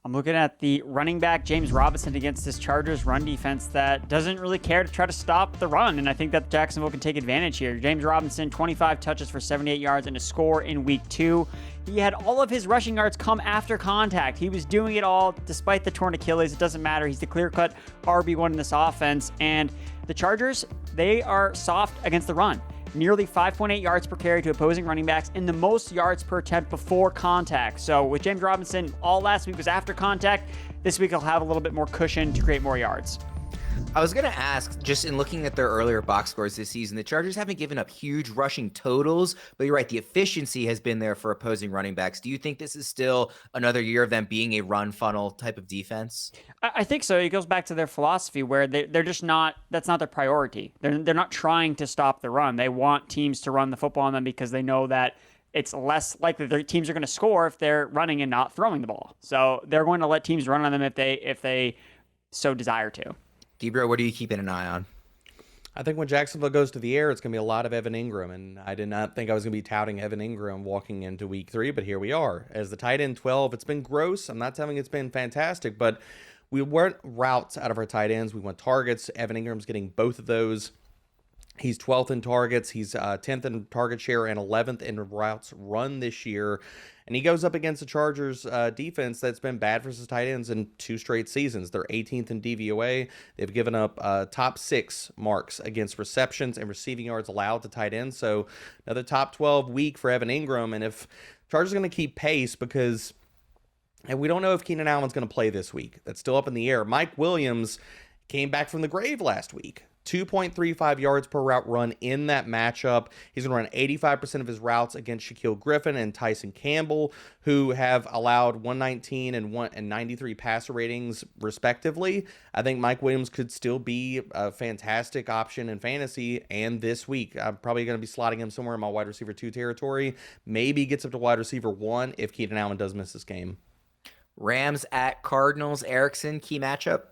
I'm looking at the running back, James Robinson, against this Chargers run defense that doesn't really care to try to stop the run. And I think that Jacksonville can take advantage here. James Robinson, 25 touches for 78 yards and a score in week 2. He had all of his rushing yards come after contact. He was doing it all despite the torn Achilles. It doesn't matter. He's the clear-cut RB1 in this offense. And the Chargers, they are soft against the run. Nearly 5.8 yards per carry to opposing running backs and the most yards per attempt before contact. So with James Robinson, all last week was after contact. This week he'll have a little bit more cushion to create more yards.
I was going to ask, just in looking at their earlier box scores this season, the Chargers haven't given up huge rushing totals, but you're right, the efficiency has been there for opposing running backs. Do you think this is still another year of them being a run funnel type of defense?
I think so. It goes back to their philosophy where they're just not, that's not their priority. They're not trying to stop the run. They want teams to run the football on them because they know that it's less likely their teams are going to score if they're running and not throwing the ball. So they're going to let teams run on them if they so desire to.
Gabriel, what are you keeping an eye on?
I think when Jacksonville goes to the air, it's going to be a lot of Evan Engram, and I did not think I was going to be touting Evan Engram walking into week 3, but here we are. As the tight end 12, it's been gross. I'm not telling it's been fantastic, but we weren't routes out of our tight ends. We went targets. Evan Ingram's getting both of those. He's 12th in targets. He's 10th in target share and 11th in routes run this year. And he goes up against the Chargers defense that's been bad for his tight ends in 2 straight seasons. They're 18th in DVOA. They've given up top 6 marks against receptions and receiving yards allowed to tight ends. So another top 12 week for Evan Engram. And if Chargers are going to keep pace because and we don't know if Keenan Allen's going to play this week. That's still up in the air. Mike Williams came back from the grave last week. 2.35 yards per route run in that matchup. He's going to run 85% of his routes against Shaquille Griffin and Tyson Campbell, who have allowed 119 and 93 passer ratings, respectively. I think Mike Williams could still be a fantastic option in fantasy, and this week, I'm probably going to be slotting him somewhere in my wide receiver 2 territory. Maybe gets up to wide receiver 1 if Keenan Allen does miss this game.
Rams at Cardinals. Erickson, key matchup?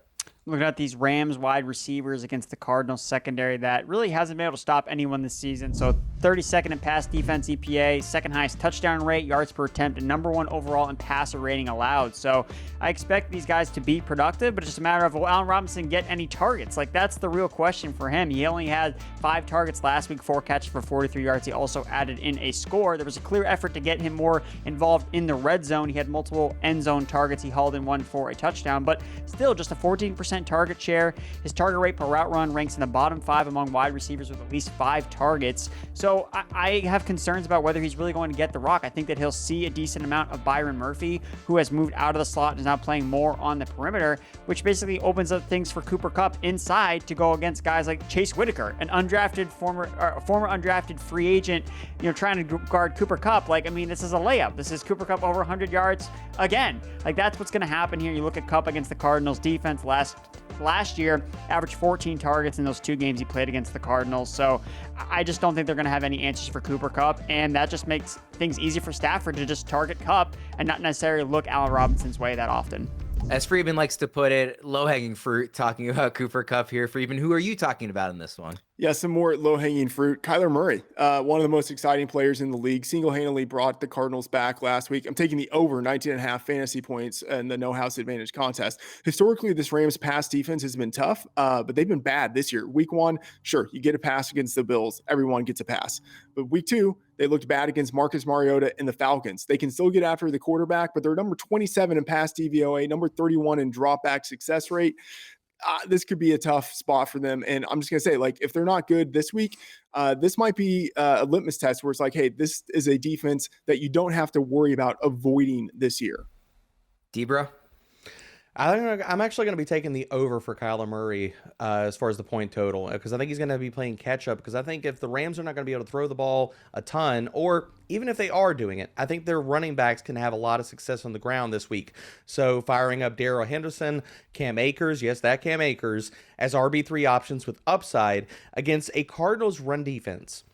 looking at these Rams wide receivers against the Cardinals secondary that really hasn't been able to stop anyone this season. So 32nd in pass defense EPA, second highest touchdown rate, yards per attempt, and number 1 overall in passer rating allowed. So I expect these guys to be productive, but it's just a matter of, will Allen Robinson get any targets? Like, that's the real question for him. He only had 5 targets last week, 4 catches for 43 yards. He also added in a score. There was a clear effort to get him more involved in the red zone. He had multiple end zone targets. He hauled in one for a touchdown, but still just a 14% target share. His target rate per route run ranks in the bottom 5 among wide receivers with at least 5 targets. So I have concerns about whether he's really going to get the rock. I think that he'll see a decent amount of Byron Murphy, who has moved out of the slot and is now playing more on the perimeter, which basically opens up things for Cooper Kupp inside to go against guys like Chase Whitaker, an undrafted former undrafted free agent, trying to guard Cooper Kupp. Like, I mean, this is a layup. This is Cooper Kupp over 100 yards again. Like, that's what's going to happen here. You look at Kupp against the Cardinals defense last year, averaged 14 targets in those 2 games he played against the Cardinals. So I just don't think they're going to have any answers for Cooper Kupp, and that just makes things easy for Stafford to just target Kupp and not necessarily look Allen Robinson's way that often.
As Friedman likes to put it, low-hanging fruit, talking about Cooper Kupp here. Friedman, who are you talking about in this one?
Yeah, some more low-hanging fruit. Kyler Murray, one of the most exciting players in the league, single-handedly brought the Cardinals back last week. I'm taking the over 19.5 fantasy points in the no-house advantage contest. Historically, this Rams pass defense has been tough, but they've been bad this year. Week 1, sure, you get a pass against the Bills. Everyone gets a pass. But week 2, they looked bad against Marcus Mariota and the Falcons. They can still get after the quarterback, but they're number 27 in pass DVOA, number 31 in dropback success rate. This could be a tough spot for them. And I'm just going to say, like, if they're not good this week, this might be a litmus test where it's like, hey, this is a defense that you don't have to worry about avoiding this year.
Debra?
I'm actually going to be taking the over for Kyler Murray as far as the point total, because I think he's going to be playing catch up, because I think if the Rams are not going to be able to throw the ball a ton, or even if they are doing it, I think their running backs can have a lot of success on the ground this week. So firing up Darrell Henderson, Cam Akers, yes, that Cam Akers, as RB3 options with upside against a Cardinals run defense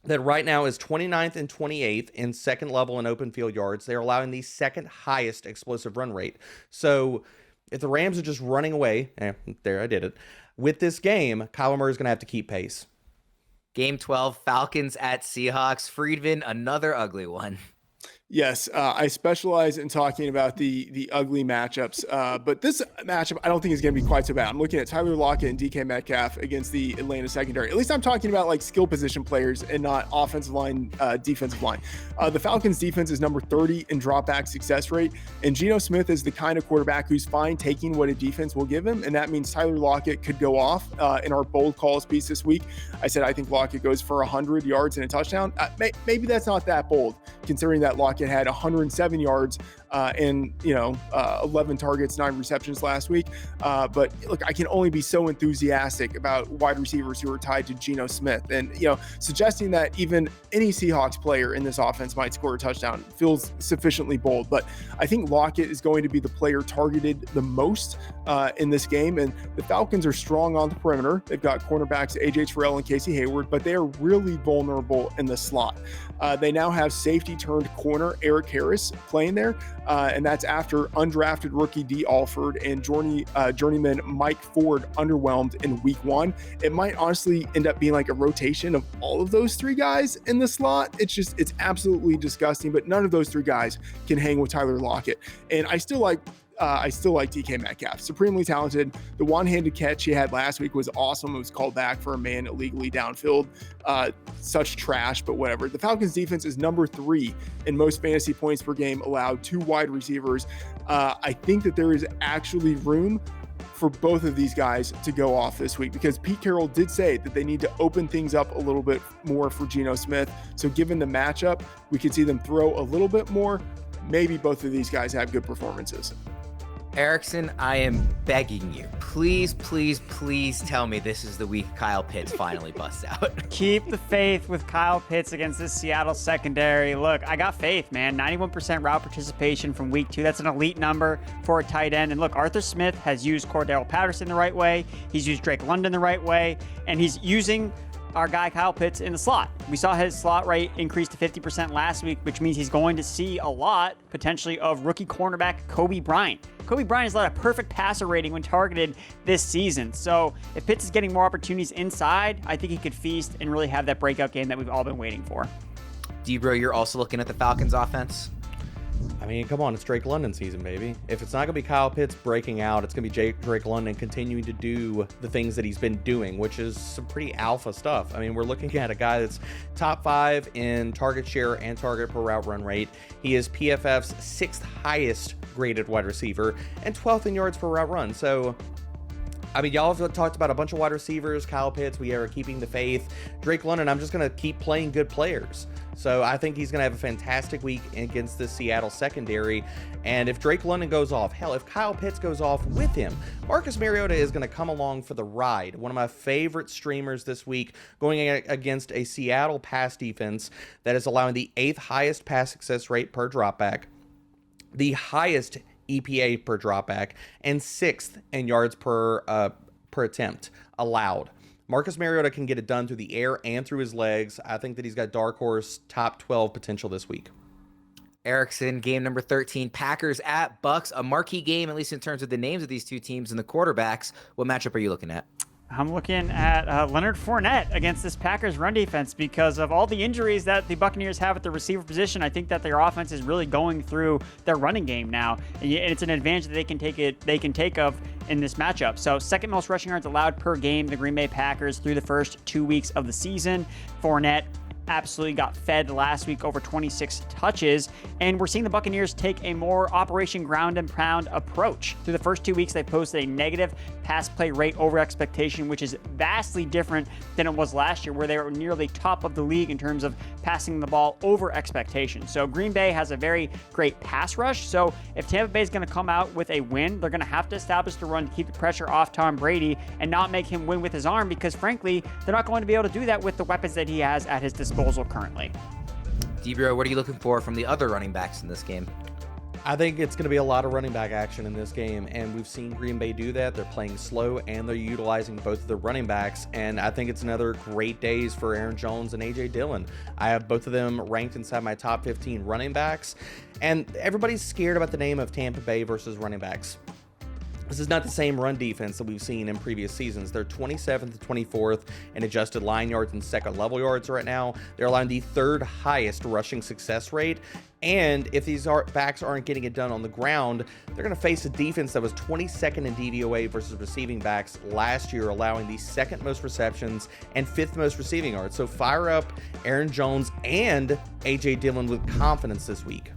that right now is 29th and 28th in second level in open field yards. They're allowing the second highest explosive run rate. So if the Rams are just running away, there, I did it. With this game, Kyler Murray is going to have to keep pace.
Game 12, Falcons at Seahawks. Friedman, another ugly one.
Yes, I specialize in talking about the ugly matchups, but this matchup I don't think is going to be quite so bad. I'm looking at Tyler Lockett and DK Metcalf against the Atlanta secondary. At least I'm talking about like skill position players and not offensive line, defensive line. The Falcons defense is number 30 in dropback success rate, and Geno Smith is the kind of quarterback who's fine taking what a defense will give him, and that means Tyler Lockett could go off. In our bold calls piece this week, I said I think Lockett goes for 100 yards and a touchdown. Maybe that's not that bold, considering that Lockett had 107 yards and 11 targets, 9 receptions last week. But look, I can only be so enthusiastic about wide receivers who are tied to Geno Smith, and suggesting that even any Seahawks player in this offense might score a touchdown feels sufficiently bold. But I think Lockett is going to be the player targeted the most in this game, and the Falcons are strong on the perimeter. They've got cornerbacks AJ Terrell and Casey Hayward, but they are really vulnerable in the slot. They now have safety turned corner Eric Harris playing there, and that's after undrafted rookie D. Alford and journeyman Mike Ford underwhelmed in week 1. It might honestly end up being like a rotation of all of those 3 guys in the slot. It's absolutely disgusting, but none of those 3 guys can hang with Tyler Lockett. And I still like DK Metcalf, supremely talented. The one-handed catch he had last week was awesome. It was called back for a man illegally downfield. Such trash, but whatever. The Falcons defense is number 3 in most fantasy points per game allowed to wide receivers. I think that there is actually room for both of these guys to go off this week, because Pete Carroll did say that they need to open things up a little bit more for Geno Smith. So given the matchup, we could see them throw a little bit more. Maybe both of these guys have good performances.
Erickson, I am begging you, please tell me this is the week Kyle Pitts finally busts out.
Keep the faith with Kyle Pitts against this Seattle secondary. Look, I got faith, man. 91% route participation from week 2. That's an elite number for a tight end. And look, Arthur Smith has used Cordell Patterson the right way. He's used Drake London the right way. And he's using our guy Kyle Pitts in the slot. We saw his slot rate increase to 50% last week, which means he's going to see a lot, potentially, of rookie cornerback Kobe Bryant. Kobe Bryant has led a perfect passer rating when targeted this season. So if Pitts is getting more opportunities inside, I think he could feast and really have that breakout game that we've all been waiting for.
Deebo, you're also looking at the Falcons offense?
I mean, come on, it's Drake London season, baby. If it's not going to be Kyle Pitts breaking out, it's going to be Drake London continuing to do the things that he's been doing, which is some pretty alpha stuff. I mean, we're looking at a guy that's top 5 in target share and target per route run rate. He is PFF's 6th highest graded wide receiver and 12th in yards per route run. So, I mean, y'all have talked about a bunch of wide receivers. Kyle Pitts, we are keeping the faith. Drake London, I'm just going to keep playing good players. So I think he's going to have a fantastic week against the Seattle secondary. And if Drake London goes off, hell, if Kyle Pitts goes off with him, Marcus Mariota is going to come along for the ride. One of my favorite streamers this week, going against a Seattle pass defense that is allowing the 8th highest pass success rate per dropback, the highest EPA per dropback, and 6th in yards per attempt allowed. Marcus Mariota can get it done through the air and through his legs. I think that he's got dark horse top 12 potential this week.
Erickson, game number 13, Packers at Bucks, a marquee game, at least in terms of the names of these two teams and the quarterbacks. What matchup are you looking at?
I'm looking at Leonard Fournette against this Packers run defense because of all the injuries that the Buccaneers have at the receiver position. I think that their offense is really going through their running game now, and it's an advantage that they can take of in this matchup. So, second most rushing yards allowed per game, the Green Bay Packers through the first 2 weeks of the season. Fournette absolutely got fed last week, over 26 touches, and we're seeing the Buccaneers take a more operation ground and pound approach. Through the first 2 weeks, they posted a negative pass play rate over expectation, which is vastly different than it was last year, where they were nearly top of the league in terms of passing the ball over expectation. So Green Bay has a very great pass rush. So if Tampa Bay is going to come out with a win, they're going to have to establish the run to keep the pressure off Tom Brady and not make him win with his arm, because frankly, they're not going to be able to do that with the weapons that he has at his disposal currently.
Deebo, what are you looking for from the other running backs in this game?
I think it's going to be a lot of running back action in this game, and we've seen Green Bay do that. They're playing slow, and they're utilizing both of the running backs, and I think it's another great days for Aaron Jones and A.J. Dillon. I have both of them ranked inside my top 15 running backs, and everybody's scared about the name of Tampa Bay versus running backs. This is not the same run defense that we've seen in previous seasons. They're 27th and 24th in adjusted line yards and second level yards right now. They're allowing the 3rd highest rushing success rate. And if these backs aren't getting it done on the ground, they're going to face a defense that was 22nd in DVOA versus receiving backs last year, allowing the 2nd most receptions and 5th most receiving yards. So fire up Aaron Jones and A.J. Dillon with confidence this week.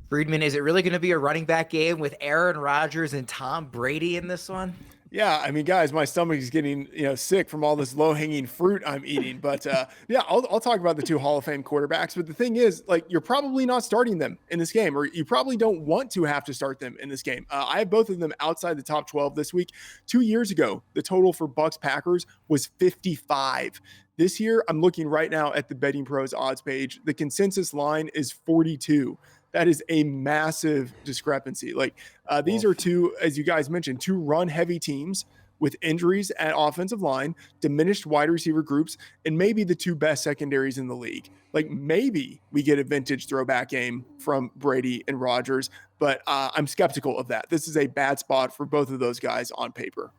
Friedman, is it really going to be a running back game with Aaron Rodgers and Tom Brady in this one?
Yeah, I mean, guys, my stomach is getting sick from all this low-hanging fruit I'm eating. But yeah, I'll talk about the two Hall of Fame quarterbacks. But the thing is, like, you're probably not starting them in this game, or you probably don't want to have to start them in this game. I have both of them outside the top 12 this week. 2 years ago, the total for Bucks Packers was 55. This year, I'm looking right now at the Betting Pros odds page. The consensus line is 42. That is a massive discrepancy. Like these are two, as you guys mentioned, two run-heavy teams with injuries at offensive line, diminished wide receiver groups, and maybe the two best secondaries in the league. Like maybe we get a vintage throwback game from Brady and Rodgers, but I'm skeptical of that. This is a bad spot for both of those guys on paper.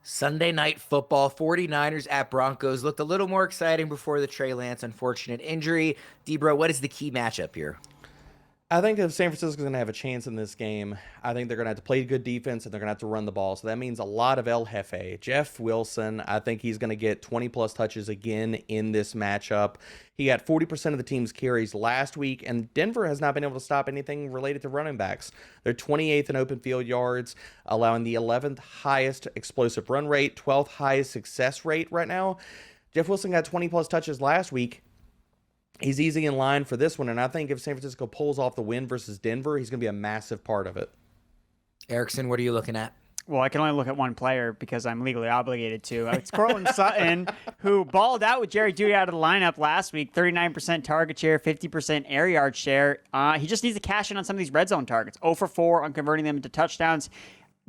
Sunday Night Football, 49ers at Broncos looked a little more exciting before the Trey Lance unfortunate injury. Deebo, what is the key matchup here?
I think if San Francisco's going to have a chance in this game, I think they're going to have to play good defense and they're going to have to run the ball. So that means a lot of El Jefe. Jeff Wilson, I think he's going to get 20-plus touches again in this matchup. He got 40% of the team's carries last week, and Denver has not been able to stop anything related to running backs. They're 28th in open field yards, allowing the 11th highest explosive run rate, 12th highest success rate right now. Jeff Wilson got 20-plus touches last week. He's easy in line for this one, and I think if San Francisco pulls off the win versus Denver, he's going to be a massive part of it.
Erickson, what are you looking at?
Well, I can only look at one player because I'm legally obligated to. It's Courtland Sutton, who balled out with Jerry Jeudy out of the lineup last week. 39% target share, 50% air yard share. He just needs to cash in on some of these red zone targets. 0 for 4 on converting them into touchdowns.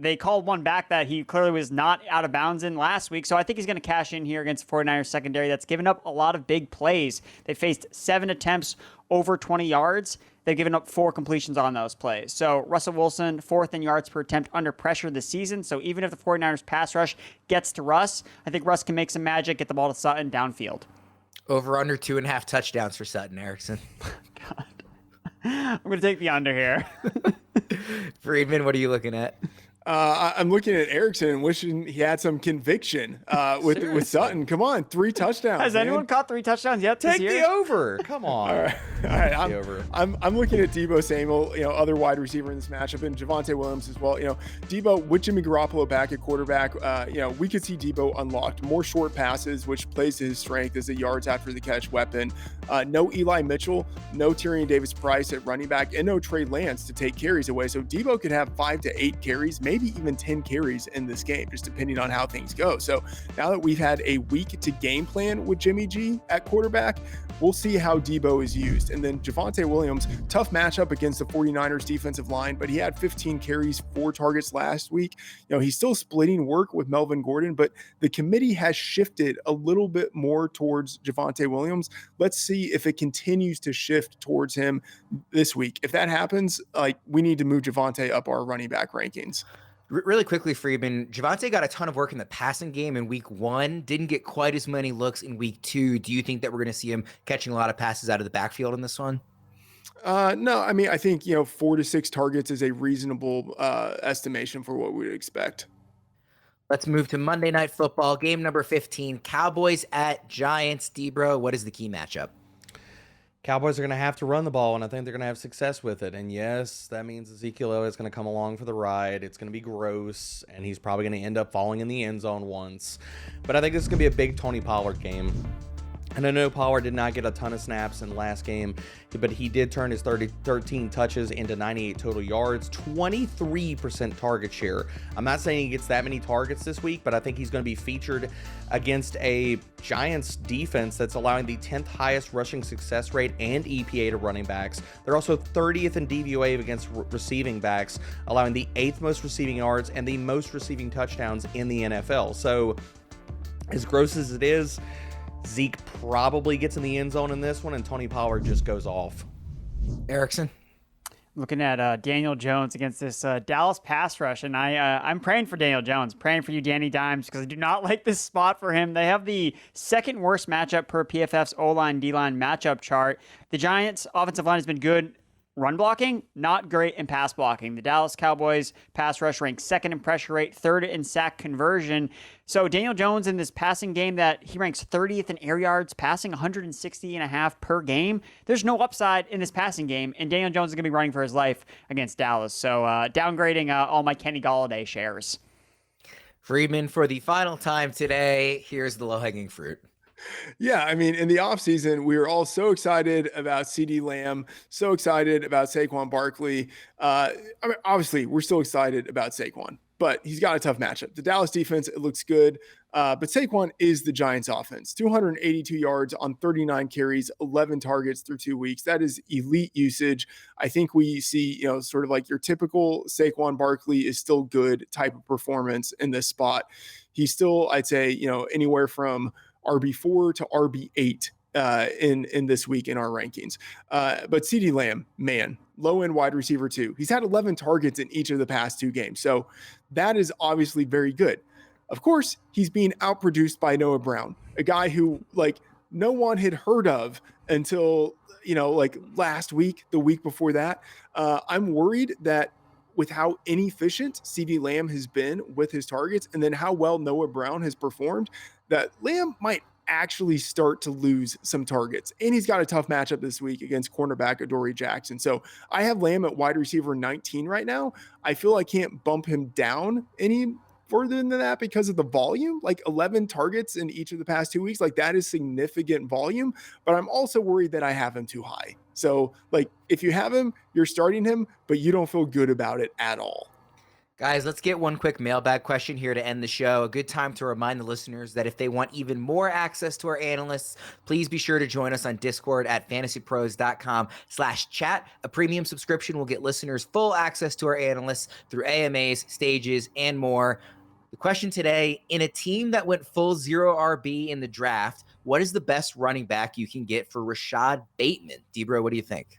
they called one back that he clearly was not out of bounds in last week. So I think he's going to cash in here against the 49ers secondary that's given up a lot of big plays. They faced 7 attempts over 20 yards. They've given up 4 completions on those plays. So Russell Wilson, 4th in yards per attempt under pressure this season. So even if the 49ers pass rush gets to Russ, I think Russ can make some magic, get the ball to Sutton downfield.
Over under 2.5 touchdowns for Sutton, Erickson.
God. I'm going to take the under here.
Friedman, what are you looking at?
I'm looking at Erickson and wishing he had some conviction with Sutton. Come on, 3 touchdowns.
Has anyone caught 3 touchdowns yet this
Take
year?
the over. Come on.
All right. I'm looking at Deebo Samuel, other wide receiver in this matchup, and Javonte Williams as well. Deebo with Jimmy Garoppolo back at quarterback. We could see Deebo unlocked more short passes, which plays to his strength as a yards after the catch weapon. No Eli Mitchell, no Tyrion Davis-Price at running back, and no Trey Lance to take carries away. So Deebo could have 5 to 8 carries, maybe even 10 carries in this game, just depending on how things go. So now that we've had a week to game plan with Jimmy G at quarterback, we'll see how Deebo is used. And then Javonte Williams, tough matchup against the 49ers defensive line, but he had 15 carries, 4 targets last week. He's still splitting work with Melvin Gordon, but the committee has shifted a little bit more towards Javonte Williams. Let's see if it continues to shift towards him this week. If that happens, we need to move Javonte up our running back rankings.
Really quickly, Friedman, Javonte got a ton of work in the passing game in week 1, didn't get quite as many looks in week 2. Do you think that we're going to see him catching a lot of passes out of the backfield in this one?
No, I think, 4 to 6 targets is a reasonable estimation for what we would expect.
Let's move to Monday Night Football, game number 15, Cowboys at Giants. Debro, what is the key matchup?
Cowboys are going to have to run the ball, and I think they're going to have success with it. And yes, that means Ezekiel Elliott is going to come along for the ride. It's going to be gross, and he's probably going to end up falling in the end zone once. But I think this is going to be a big Tony Pollard game. And I know Pollard did not get a ton of snaps in the last game, but he did turn his 13 touches into 98 total yards, 23% target share. I'm not saying he gets that many targets this week, but I think he's going to be featured against a Giants defense that's allowing the 10th highest rushing success rate and EPA to running backs. They're also 30th in DVOA against receiving backs, allowing the 8th most receiving yards and the most receiving touchdowns in the NFL. So as gross as it is, Zeke probably gets in the end zone in this one, and Tony Pollard just goes off.
Erickson?
Looking at Daniel Jones against this Dallas pass rush, and I'm praying for Daniel Jones, praying for you, Danny Dimes, because I do not like this spot for him. They have the 2nd worst matchup per PFF's O-line, D-line matchup chart. The Giants' offensive line has been good run blocking, not great in pass blocking. The Dallas Cowboys pass rush ranks 2nd in pressure rate, 3rd in sack conversion. So Daniel Jones in this passing game that he ranks 30th in air yards, passing 160.5 per game. There's no upside in this passing game, and Daniel Jones is going to be running for his life against Dallas. So downgrading all my Kenny Golladay shares.
Friedman, for the final time today, here's the low-hanging fruit.
Yeah, in the offseason, we were all so excited about CeeDee Lamb, so excited about Saquon Barkley. Obviously, we're still excited about Saquon, but he's got a tough matchup. The Dallas defense, it looks good, but Saquon is the Giants offense. 282 yards on 39 carries, 11 targets through 2 weeks. That is elite usage. I think we see, sort of like your typical Saquon Barkley is still good type of performance in this spot. He's still, I'd say, anywhere from RB4 to RB8 in this week in our rankings. But CeeDee Lamb, man, low-end wide receiver 2. He's had 11 targets in each of the past 2 games. So that is obviously very good. Of course, he's being outproduced by Noah Brown, a guy who no one had heard of until, last week, the week before that. I'm worried that with how inefficient CeeDee Lamb has been with his targets and then how well Noah Brown has performed, that Lamb might actually start to lose some targets. And he's got a tough matchup this week against cornerback Adoree Jackson. So I have Lamb at wide receiver 19 right now. I feel I can't bump him down any further than that because of the volume. 11 targets in each of the past 2 weeks. That is significant volume, but I'm also worried that I have him too high. So if you have him, you're starting him, but you don't feel good about it at all.
Guys, let's get one quick mailbag question here to end the show. A good time to remind the listeners that if they want even more access to our analysts, please be sure to join us on Discord at fantasypros.com/chat. A premium subscription will get listeners full access to our analysts through AMAs, stages, and more. The question today, in a team that went full 0 RB in the draft, what is the best running back you can get for Rashod Bateman? Deebo, what do you think?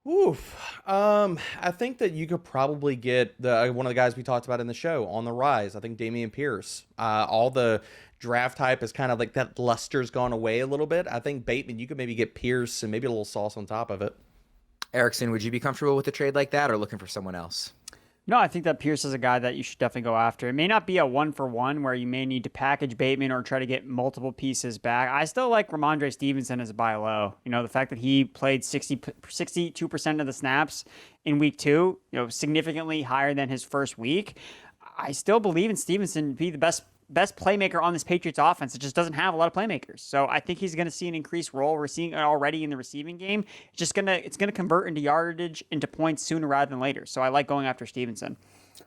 Oof. I think that you could probably get one of the guys we talked about in the show on the rise. I think Dameon Pierce. All the draft hype is kind of like that luster's gone away a little bit. I think Bateman, you could maybe get Pierce and maybe a little sauce on top of it.
Erickson, would you be comfortable with a trade like that or looking for someone else?
No, I think that Pierce is a guy that you should definitely go after. It may not be a 1-for-1 where you may need to package Bateman or try to get multiple pieces back. I still like Rhamondre Stevenson as a buy low. The fact that he played 62% of the snaps in week 2, significantly higher than his first week. I still believe in Stevenson to be the best playmaker on this Patriots offense. It just doesn't have a lot of playmakers. So I think he's going to see an increased role. We're seeing it already in the receiving game. It's going to convert into yardage, into points sooner rather than later. So I like going after Stevenson.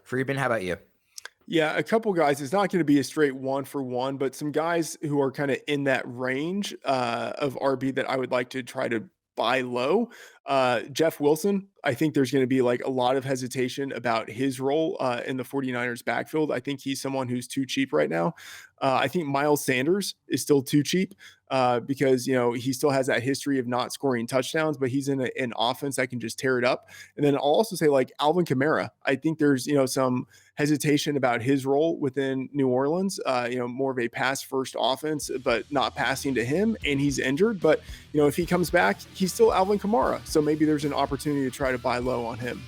Friedman, how about you?
Yeah, a couple guys. It's not going to be a straight 1-for-1, but some guys who are kind of in that range of RB that I would like to try to buy low. Jeff Wilson, I think there's going to be like a lot of hesitation about his role in the 49ers backfield. I think he's someone who's too cheap right now. I think Miles Sanders is still too cheap because, he still has that history of not scoring touchdowns, but he's in an offense that can just tear it up. And then I'll also say like Alvin Kamara. I think there's, some hesitation about his role within New Orleans, more of a pass first offense, but not passing to him, and he's injured. But, if he comes back, he's still Alvin Kamara. So maybe there's an opportunity to try to buy low on him.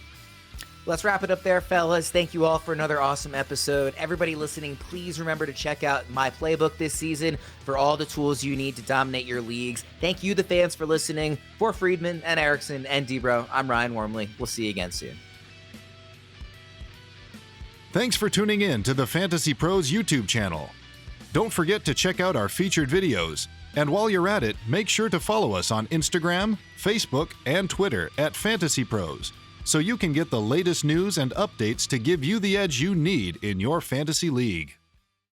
Let's wrap it up there, fellas. Thank you all for another awesome episode. Everybody listening, please remember to check out my playbook this season for all the tools you need to dominate your leagues. Thank you, the fans, for listening. For Friedman and Erickson and Deebo, I'm Ryan Wormley. We'll see you again soon.
Thanks for tuning in to the Fantasy Pros YouTube channel. Don't forget to check out our featured videos. And while you're at it, make sure to follow us on Instagram, Facebook, and Twitter at Fantasy Pros, so you can get the latest news and updates to give you the edge you need in your fantasy league.